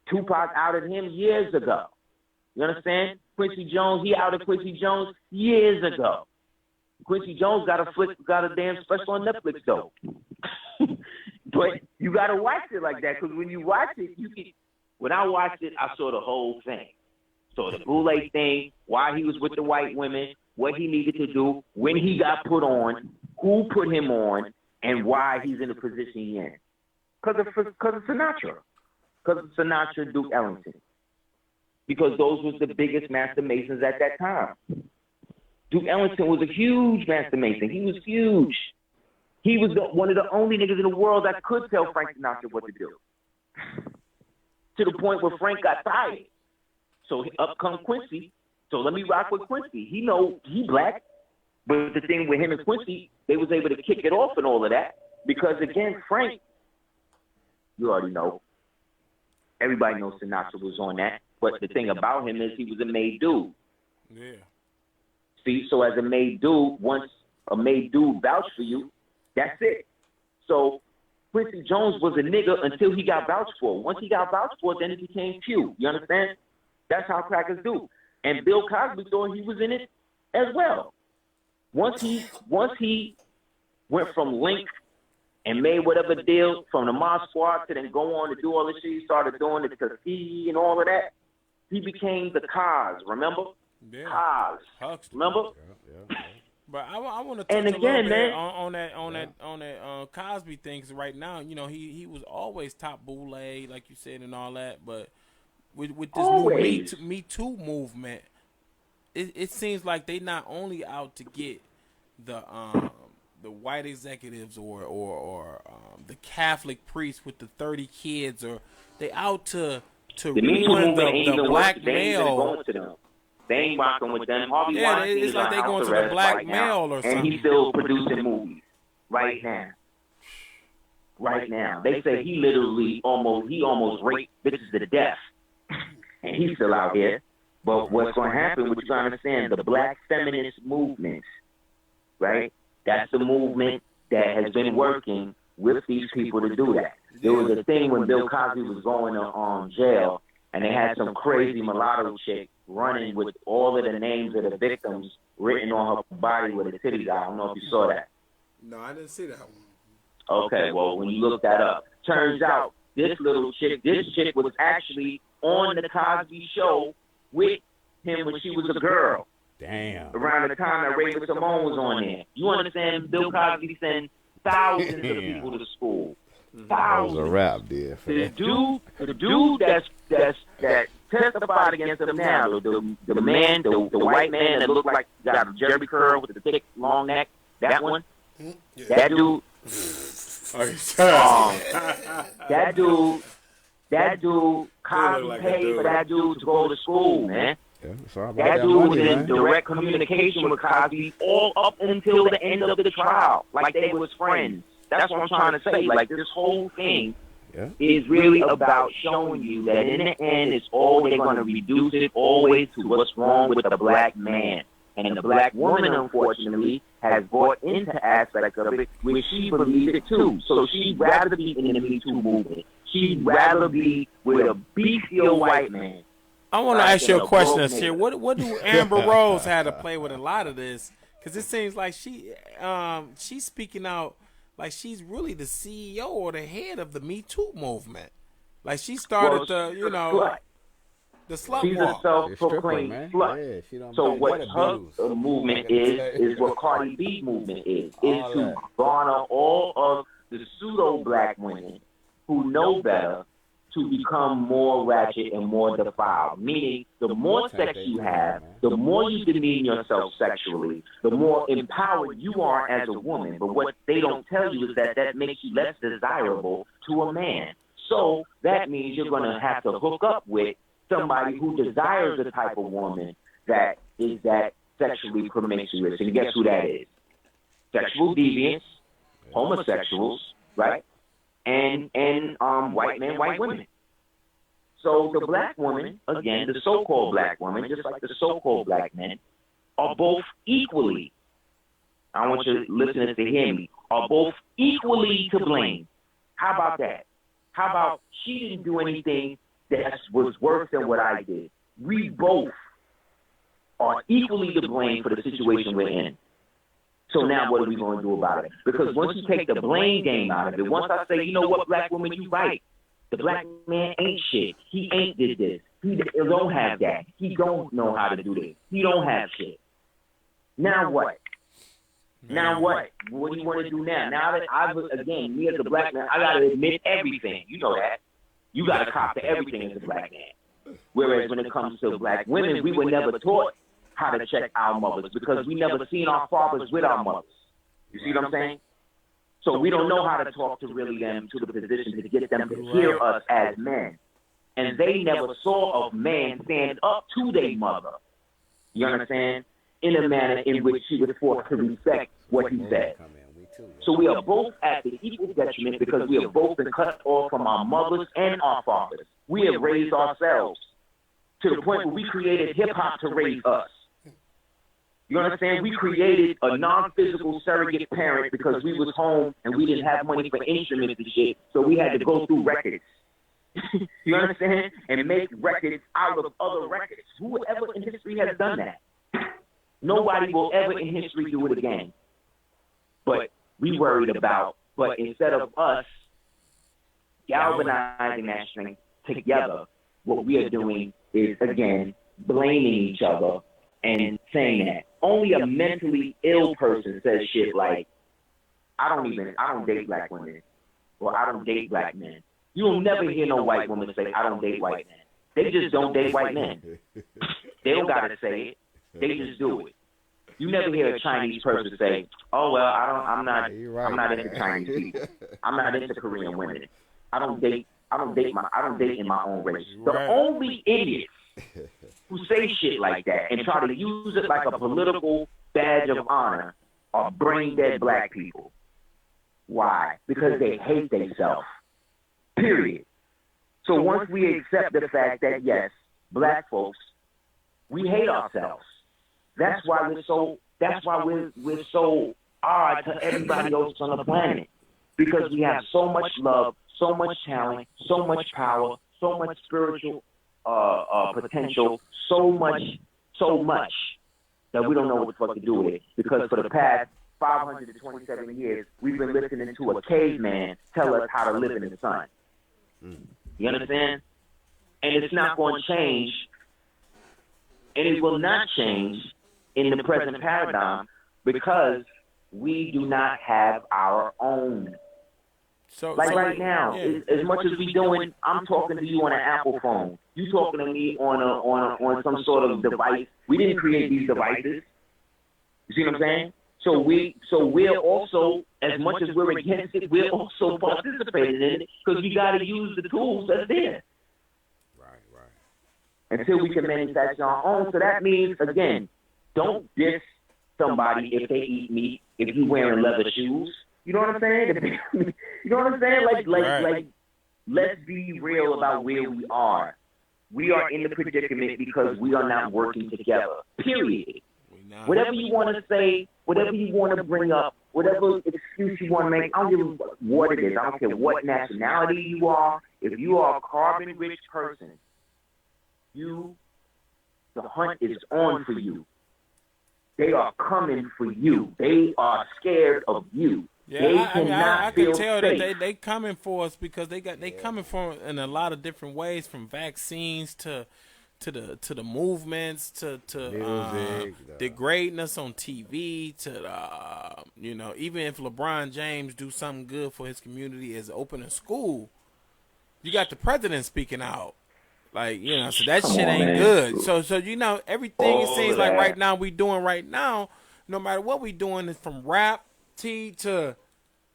Tupac outed him years ago. You understand? Quincy Jones, he outed Quincy Jones years ago. Quincy Jones got a damn special on Netflix though. But you gotta watch it like that, because when you watch it, when I watched it, I saw the whole thing. So the Boule thing, why he was with the white women, what he needed to do, when he got put on, who put him on, and why he's in the position he's in. Because of Sinatra. Because of Sinatra, Duke Ellington. Because those was the biggest master masons at that time. Duke Ellington was a huge master mason. He was huge. He was one of the only niggas in the world that could tell Frank Sinatra what to do. To the point where Frank got tired. So up comes Quincy. So let me rock with Quincy. He black. But the thing with him and Quincy, they was able to kick it off and all of that. Because again, Frank, you already know. Everybody knows Sinatra was on that. But the thing about him is he was a made dude. Yeah. See, so as a made dude, once a made dude vouched for you, that's it. So Quincy Jones was a nigga until he got vouched for. Once he got vouched for, then it became Q. You understand? That's how crackers do. And Bill Cosby thought he was in it as well. Once he went from Link and made whatever deal from the Mod Squad to then go on to do all this shit, he started doing the Tuskegee and all of that. He became the Cos, remember? Yeah. Cos. Huxley. Remember? Yeah. But I want to touch and a again, little bit man, on that Cosby thing. 'Cause right now, he was always top Boule, like you said, and all that. But with this always. new Me Too movement, it seems like they not only out to get the white executives or the Catholic priest with the 30 kids, or they out to ruin the black male. They ain't rocking with them. Harvey Weinstein it's like they going to the black male or something. And he's still producing movies right now. right now. They say he almost raped bitches to death, and he's still out here. But what's going to happen, what you got to understand, the black feminist movement, right? That's the movement that has been working with these people to do that. There was a thing when Bill Cosby was going to jail, and they had some crazy mulatto chick running with all of the names of the victims written on her body with her titties out. I don't know if you saw that. No, I didn't see that one. Okay, well, when you look that up, turns out this chick was actually on the Cosby Show with him when she was a girl. Damn. Around the time that Raven Simone was on there. You understand? Bill Cosby sent thousands of people to school. That was a rap, dude. The dude that testified against him now, the man, the white man that looked like got a Jerry curl with the thick, long neck, that one, that dude, that dude, Cosby paid for that dude to go to school, man. Yeah, that dude was in direct communication with Cosby all up until the end of the trial, like they was friends. That's what I'm trying to say. Like, this whole thing is really about showing you that in the end, it's always going to reduce it always to what's wrong with the black man. And the black woman, unfortunately, has bought into aspects of it where she believes it too. So she'd rather be in the Me Too movement. She'd rather be with a beefy white man. I want to ask you a question, Aseer. What do Amber Rose have to play with a lot of this? Because it seems like she's speaking out like she's really the CEO or the head of the Me Too movement. Like she started the slut She's walk. a self-proclaimed slut. Yeah, so what her movement is what Cardi B movement is to garner all of the pseudo-black women who know better to become more ratchet and more defiled. Meaning, the more sex you have, the more you demean yourself sexually, the more empowered you are as a woman. But what they don't tell you is that makes you less desirable to a man. So that means you're going to have to hook up with somebody who desires the type of woman that is that sexually promiscuous. And guess who that is? Sexual deviants, homosexuals, right? And white men, white women. So the black woman, again, the so-called black woman, just like the so-called black men, are both equally, I want your listeners to hear me, are both equally to blame. How about that? How about she didn't do anything that was worse than what I did? We both are equally to blame for the situation we're in. So now what are we going to do about it? Because once you take the blame game out of it, once I say, you know what, black woman, you right. The black man ain't shit. He ain't did this. He don't have that. He don't know how to do this. He don't have shit. Now what? Now what? What do you want to do now? Now that again, me as a black man, I got to admit everything. You know that. You got to cop to everything as a black man. Whereas when it comes to black women, we were never taught how to check our mothers because we never seen our fathers with our mothers. You see what I'm saying? So we don't know how to talk to really them to the position to get them to hear us as men. And they never saw a man stand up to their mother. You understand? In a manner in which she was forced to respect what he said. So we are both at the equal detriment because we have both been cut off from our mothers and our fathers. We have raised ourselves to the point where we created hip-hop to raise us. You understand? We created a non-physical surrogate parent because we was home and we didn't have money for instruments and shit, so we had to go through records. You understand? And make records out of other records. Whoever in history has done that. Nobody will ever in history do it again. But we worried about, but instead of us galvanizing that strength together, what we are doing is, again, blaming each other and saying that. Only a mentally ill person says shit like, I don't date black women, or I don't date black men. You'll never hear no white woman say, I don't date white men. They just don't date white men. They don't gotta say it. They just do it. You never hear a Chinese person say, oh well, I'm not into Chinese people. I'm not into Korean women. I don't date in my own race. The only idiots who say shit like that and try to use it like a political badge of honor are brain dead black people. Why? Because they hate themselves. Period. So once we accept the fact that, yes, black folks, we hate ourselves. That's why we're so odd to everybody else on the planet. Because we have so much love, so much talent, so much power, so much spiritual potential, so much that we don't know what the fuck to do with it. Because for the past 527 years, we've been listening to a caveman tell us how to live in the sun. You understand? And it's not going to change, and it will not change in the present paradigm because we do not have our own. So right now, as much as we doing, I'm talking to you on an Apple phone. You talking to me on some sort of device. We didn't create these devices. You see what I'm saying? So we're also, as much as we're against it, we're also participating in it because we got to use the tools that's there. Right. Until we can manufacture our own. So that means, again, don't diss somebody if they eat meat, if you're wearing leather shoes. You know what I'm saying? You know what I'm saying? Like, let's be real about where we are. We are in the predicament because we are not working together. Period. Whatever you want to say, whatever you want to bring up, whatever excuse you want to make, I don't give a what it is. I don't care what nationality you are. If you are a carbon-rich person, the hunt is on for you. They are coming for you. They are scared of you. Yeah, I can tell that they coming for us because they coming for in a lot of different ways, from vaccines to the movements to degrading us on TV to even if LeBron James do something good for his community as opening school, you got the president speaking out. Like, so that shit ain't good. So everything it seems like right now we doing right now, no matter what we doing, is from rap to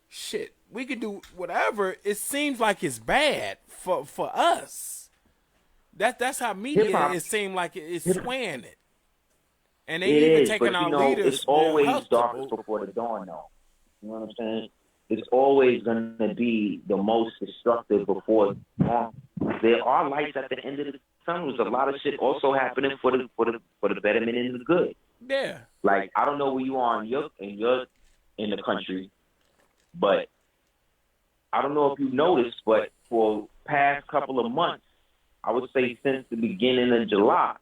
shit. We could do whatever. It seems like it's bad for us. That's how media Hip-hop. It seems like it's swaying it. And they even taking our leaders. It's always darkest before the dawn, though. You know what I'm saying? It's always going to be the most destructive before dawn. There are lights at the end of the tunnel. There's a lot of shit also happening for the betterment and the good. Yeah. Like, I don't know where you are in the country, but I don't know if you noticed, but for past couple of months, I would say since the beginning of July,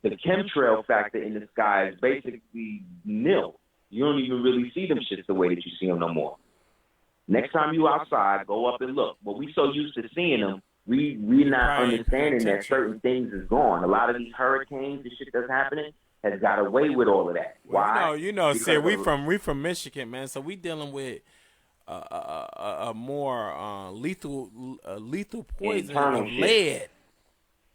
the chemtrail factor in the sky is basically nil. You don't even really see them shits the way that you see them no more. Next time you outside, go up and look. But we so used to seeing them, we're not understanding that certain things is gone. A lot of these hurricanes and shit that's happening has got away with all of that. Why? See, we from Michigan, man. So we dealing with a more lethal poison of lead.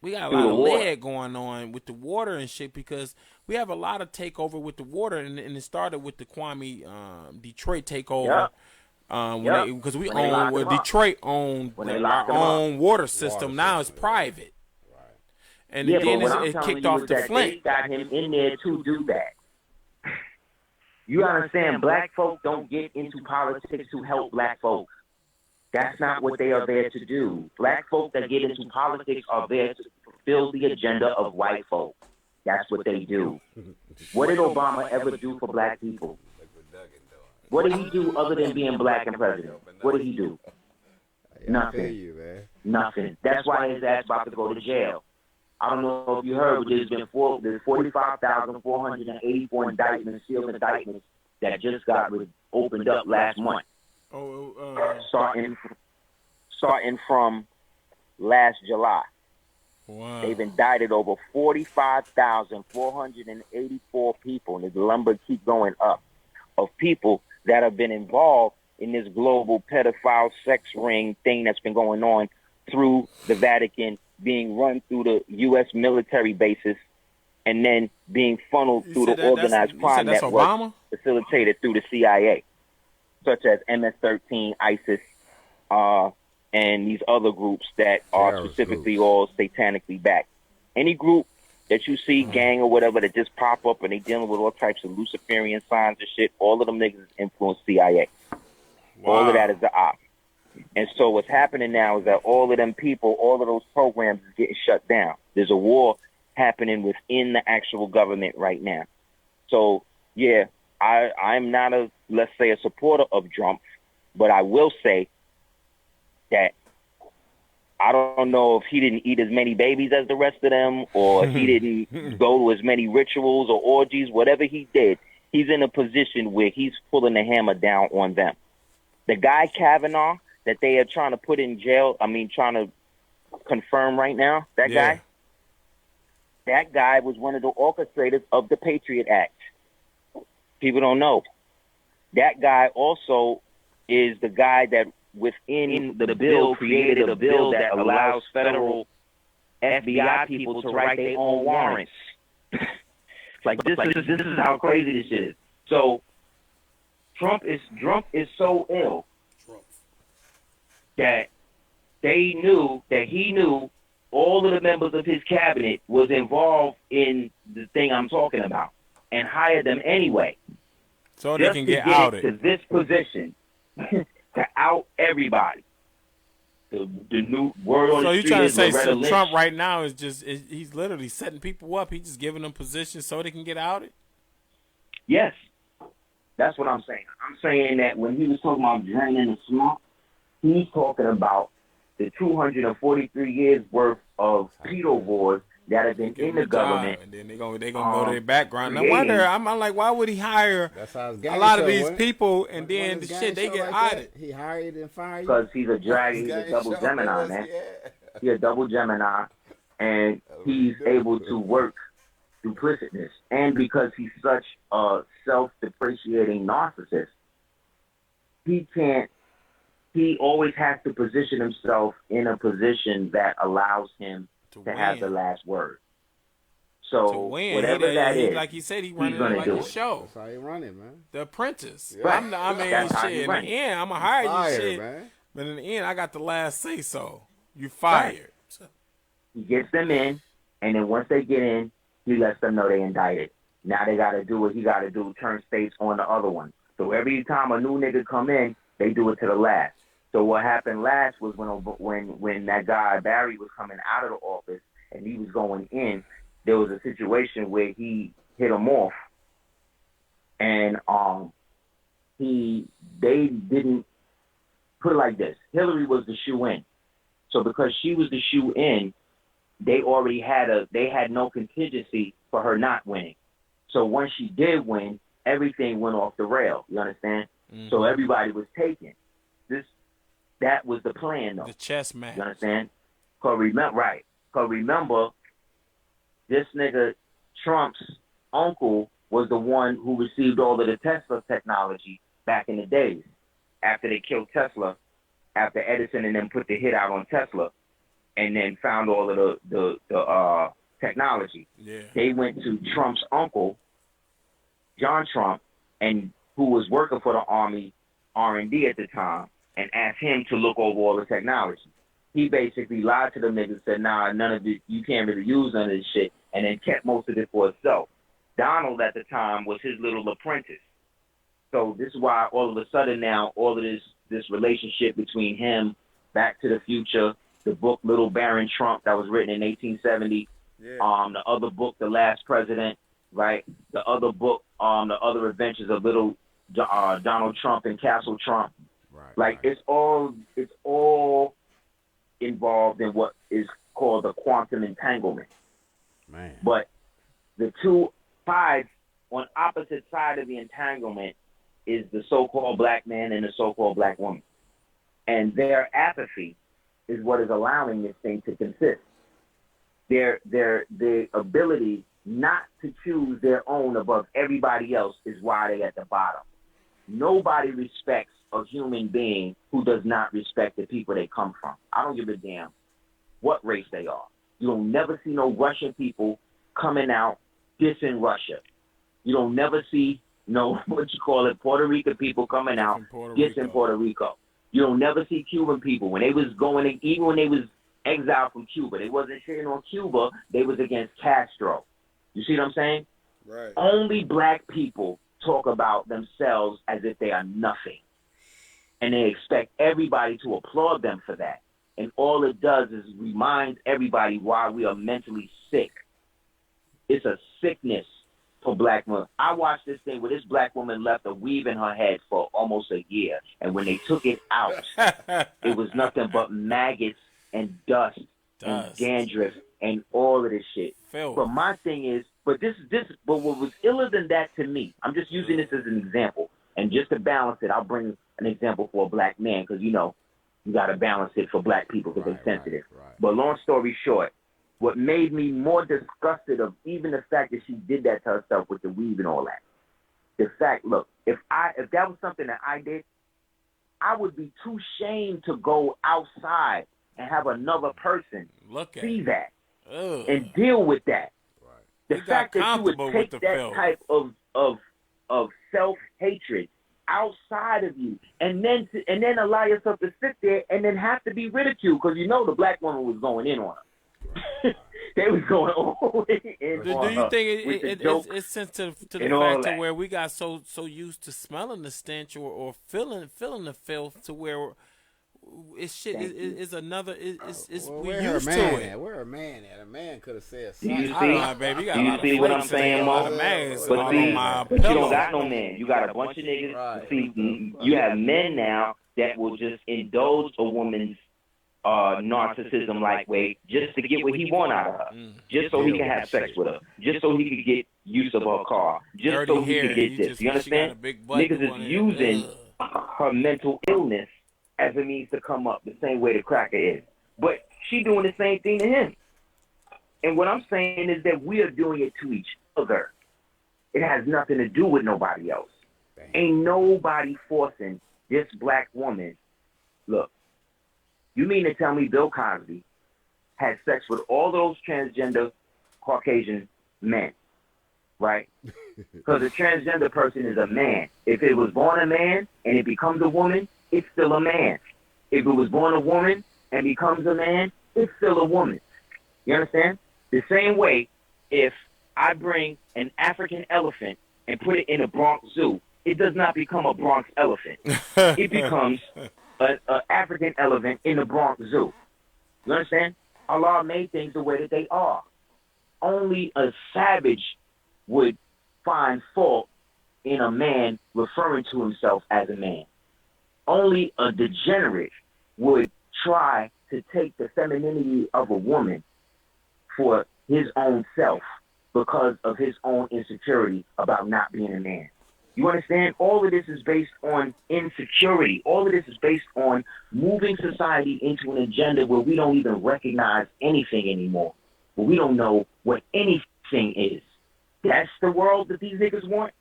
We got a lot of lead going on with the water and shit because we have a lot of takeover with the water, and it started with the Kwame Detroit takeover. Because Detroit owned our own water system. Now it's private. And then it kicked off the Flint. They got him in there to do that. You understand, black folk don't get into politics to help black folks. That's not what they are there to do. Black folk that get into politics are there to fulfill the agenda of white folk. That's what they do. What did Obama ever do for black people? What did he do other than being black and president? What did he do? Nothing. Nothing. That's why his ass about to go to jail. I don't know if you heard, but there's 45,484 indictments, sealed indictments that just got opened up last month. Starting from last July. Wow. They've indicted over 45,484 people, and the number keep going up, of people that have been involved in this global pedophile sex ring thing that's been going on through the Vatican, being run through the U.S. military bases, and then being funneled through the organized crime network facilitated through the CIA, such as MS-13, ISIS, and these other groups that are specifically all satanically backed. Any group that you see, gang or whatever, that just pop up and they dealing with all types of Luciferian signs and shit, all of them niggas influence CIA. All Wow. of that is the op. And so what's happening now is that all of them people, all of those programs is getting shut down. There's a war happening within the actual government right now. So, yeah, I'm not let's say, a supporter of Trump, but I will say that I don't know if he didn't eat as many babies as the rest of them, or he didn't go to as many rituals or orgies. Whatever he did, he's in a position where he's pulling the hammer down on them. The guy Kavanaugh that they are trying to put in jail, trying to confirm right now, that guy was one of the orchestrators of the Patriot Act. People don't know. That guy also is the guy that within the bill created a bill that allows federal FBI people to write their own warrants. Like this is how crazy this is. So Trump is so ill that he knew all of the members of his cabinet was involved in the thing I'm talking about and hired them anyway. So they can get to outed. to this position to out everybody. The new word on So the you street trying to is say Loretta Lynch. Trump right now is he's literally setting people up. He's just giving them positions so they can get outed? Yes. That's what I'm saying. I'm saying that when he was talking about draining the swamp, he's talking about the 243 years worth of pedo wars that have been in the government. And then they're gonna go to their background. No creating- wonder I'm like, why would he hire That's how his a game lot of show these went. people and When then his the game shit they show get like outed? that, he hired and fired you. Because he's a dragon, he's His a game double show Gemini, was, man. yeah. He's a double Gemini, and he's able to work duplicitousness. And because he's such a self-depreciating narcissist, he always has to position himself in a position that allows him to have the last word. So To win, whatever that is, like he said, he he's running gonna it like do a it. show. That's how he run it, man. The Apprentice. Yeah. That's how he Shit. In run the it. end, I'm gonna hire you, Fired, shit. man. But in the end, I got the last say so. You fired. He gets them in, and then once they get in, he lets them know they indicted. Now they got to do what he got to do, turn states on the other one. So every time a new nigga come in, they do it to the last. So what happened last was when that guy Barry was coming out of the office and he was going in, there was a situation where he hit him off, and they didn't put it like this. Hillary was the shoe in. So because she was the shoe in, they had no contingency for her not winning. So once she did win, everything went off the rail. You understand? Mm-hmm. So everybody was taken. That was the plan, though. The chess match. You understand? Cause remember, this nigga Trump's uncle was the one who received all of the Tesla technology back in the days after they killed Tesla, after Edison and them put the hit out on Tesla, and then found all of the technology. Yeah. They went to Trump's uncle, John Trump, and who was working for the Army R&D at the time, and asked him to look over all the technology. He basically lied to them niggas and said, nah, none of it, you can't really use none of this shit, and then kept most of it for himself. Donald at the time was his little apprentice. So this is why all of a sudden now, all of this relationship between him, Back to the Future, the book Little Baron Trump that was written in 1870, the other book, The Last President, right? The other book, The Other Adventures of Little Donald Trump and Castle Trump. Right. It's all involved in what is called the quantum entanglement. Man. But the two sides on opposite side of the entanglement is the so-called black man and the so-called black woman. And their apathy is what is allowing this thing to consist. Their ability not to choose their own above everybody else is why they're at the bottom. Nobody respects a human being who does not respect the people they come from. I don't give a damn what race they are. You don't never see no Russian people coming out dissing Russia. You don't never see Puerto Rican people coming out dissing Puerto Rico. You don't never see Cuban people. When they was even when they was exiled from Cuba, they wasn't shitting on Cuba, they was against Castro. You see what I'm saying? Right. Only black people talk about themselves as if they are nothing. and they expect everybody to applaud them for that. And all it does is remind everybody why we are mentally sick. It's a sickness for black women. I watched this thing where this black woman left a weave in her head for almost a year, and when they took it out, it was nothing but maggots and dust. And dandruff and all of this shit. Phil. But my thing is, but what was iller than that to me, I'm just using this as an example, and just to balance it, I'll bring an example for a black man, because you got to balance it for black people because they're sensitive. Right. But long story short, what made me more disgusted of even the fact that she did that to herself with the weave and all that, the fact, look, if that was something that I did, I would be too ashamed to go outside and have another person see that and deal with that. Right. The fact that you would take that type of self-hatred outside of you and then allow yourself to sit there and then have to be ridiculed because the black woman was going in on her. Right. They was going all the way in on her. Do you think it's sensitive to the fact to where we got so used to smelling the stench or feeling the filth to where it's shit is another we used to it. Where a man at? A man could have said something. Do you see, baby, do you see what I'm saying, Mo? But you don't got no men. You got a bunch of niggas. Right. See, you have men now that will just indulge a woman's narcissism like way just to get what he want out of her, just so he can have sex with her, just so he could get use of her car, just so he could get this. You understand? Niggas is using her mental illness as a means to come up the same way the cracker is. But she doing the same thing to him. And what I'm saying is that we are doing it to each other. It has nothing to do with nobody else. Ain't nobody forcing this black woman. Look, you mean to tell me Bill Cosby had sex with all those transgender Caucasian men, right? Because a transgender person is a man. If it was born a man and it becomes a woman, it's still a man. If it was born a woman and becomes a man, it's still a woman. You understand? The same way, if I bring an African elephant and put it in a Bronx zoo, it does not become a Bronx elephant. It becomes an African elephant in the Bronx zoo. You understand? Allah made things the way that they are. Only a savage would find fault in a man referring to himself as a man. Only a degenerate would try to take the femininity of a woman for his own self because of his own insecurity about not being a man. You understand? All of this is based on insecurity. All of this is based on moving society into an agenda where we don't even recognize anything anymore, where we don't know what anything is. That's the world that these niggas want.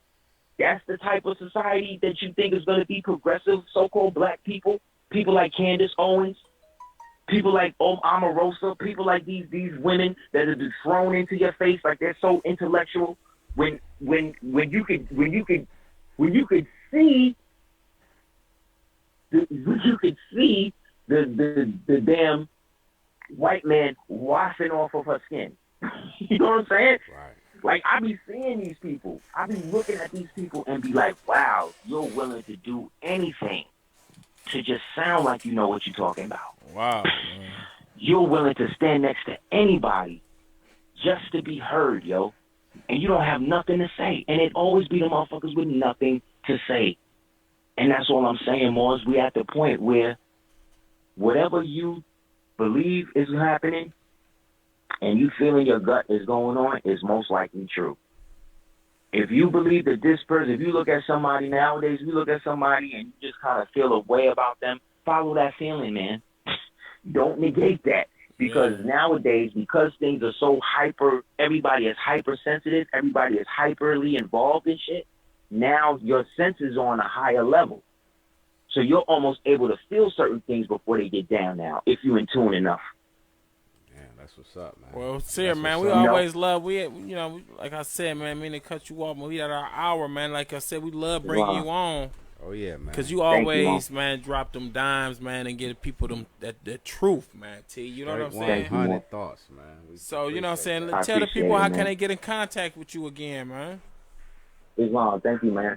That's the type of society that you think is going to be progressive, so-called black people, people like Candace Owens, people like Omarosa, people like these women that have been thrown into your face like they're so intellectual. When you could see the damn white man washing off of her skin. You know what I'm saying? Right. Like, I be seeing these people. I be looking at these people and be like, wow, you're willing to do anything to just sound like you know what you're talking about. Wow. You're willing to stand next to anybody just to be heard, yo. And you don't have nothing to say. And it always be the motherfuckers with nothing to say. And that's all I'm saying, Mars. We at the point where whatever you believe is happening and you feel in your gut is going on is most likely true. If you believe that this person, if you look at somebody nowadays, you look at somebody and you just kind of feel a way about them, follow that feeling, man. Don't negate that. Because nowadays, because things are so hyper, everybody is hypersensitive, everybody is hyperly involved in shit, now your senses are on a higher level. So you're almost able to feel certain things before they get down now, if you're in tune enough. Yeah, that's what's up, man. Well, Aseer, man, we always love, like I said, man, I mean to cut you off, but we at our hour, man. Like I said, we love bringing you on. Oh, yeah, man. Because you always, man, drop them dimes, man, and give people them that truth, man, T. You know what I'm saying? 100 thoughts, man. So, you know what I'm saying? Tell the people how can they get in contact with you again, man. Islam, thank you, man.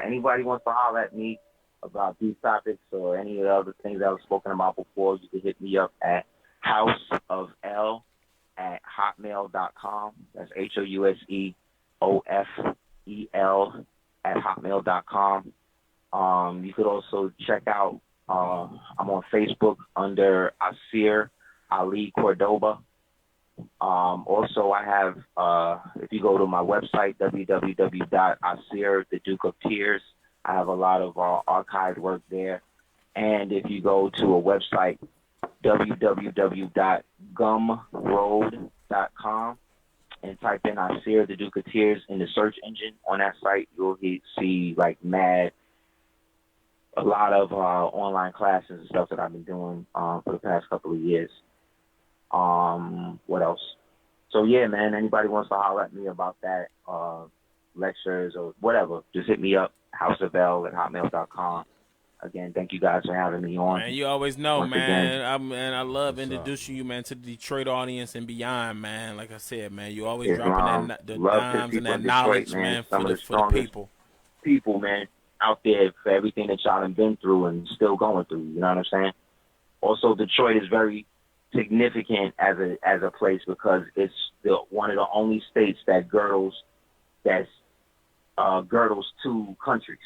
Anybody wants to holler at me, about these topics or any of the other things that I've spoken about before, you can hit me up at houseofl@hotmail.com. That's HOUSEOFEL@hotmail.com. You could also check out, I'm on Facebook under Aseer Ali Cordoba. Also, I have, if you go to my website, www.Aseer, the Duke of Tears, I have a lot of archived work there. And if you go to a website, www.gumroad.com, and type in Aseer, the Duke of Tears in the search engine on that site, you'll see like a lot of online classes and stuff that I've been doing for the past couple of years. What else? So yeah, man, anybody wants to holler at me about that, lectures or whatever, just hit me up, houseofl@hotmail.com. Again, thank you guys for having me on. Man, you always know, Once man. again. I love What's introducing you, man, to the Detroit audience and beyond, man. Like I said, man, you always Yes, dropping the love to dimes and people that in knowledge, Detroit, man, Some for of the the strongest people. man, out there for everything that y'all have been through and still going through. You know what I'm saying? Also, Detroit is very significant as a place because it's one of the only states that girdles two countries.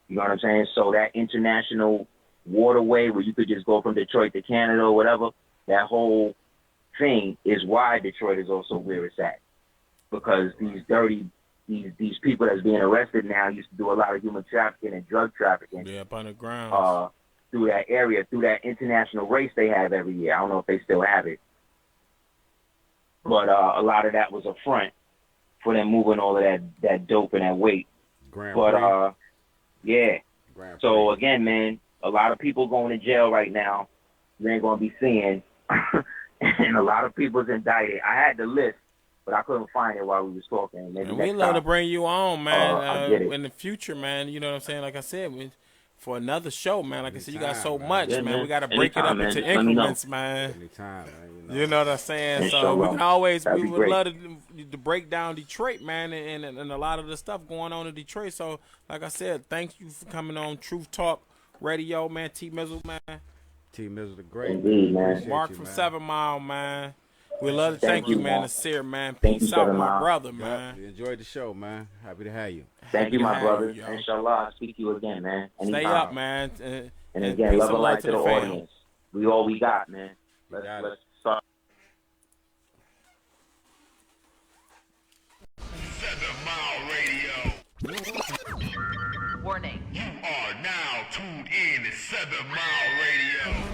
You know what I'm saying? So that international waterway where you could just go from Detroit to Canada or whatever, that whole thing is why Detroit is also where it's at. Because these people that's being arrested now used to do a lot of human trafficking and drug trafficking. Yeah, up underground. Through that area, through that international race they have every year. I don't know if they still have it. But a lot of that was a front for them moving all of that dope and that weight. Yeah. So again, man, a lot of people going to jail right now. You ain't gonna be seeing, and a lot of people's indicted. I had the list, but I couldn't find it while we was talking. Maybe And next we love to time. bring you on, man, I'll get it. in the future, man. You know what I'm saying? Like I said, for another show, man. Like I said, you got so Anytime, much, Yeah, man. man. We got to break Anytime, it up man. into Just let me know. increments, man. Anytime, man. You know what I'm saying? So Inshallah. we can always, That'd we be would great. love to break down Detroit, man, and a lot of the stuff going on in Detroit. So, like I said, thank you for coming on Truth Talk Radio, man. T Mizzle, man. T Mizzle the Great. Indeed, man. Appreciate Mark you, from man. 7 Mile, man. We love to thank Thank you, you, man. Mark. Aseer, man. Thank Peace you, out, 7 my Mile. brother, Yep, man. we enjoyed the show, man. Happy to have you. Thank you, to my have brother. you, yo. Inshallah, I'll speak to you again, man. Anytime. Stay up, man. And again, peace love and light to the fam. audience. We all we got, man. got it. Let's start. 7 Mile Radio. Warning. You are now tuned in to 7 Mile Radio.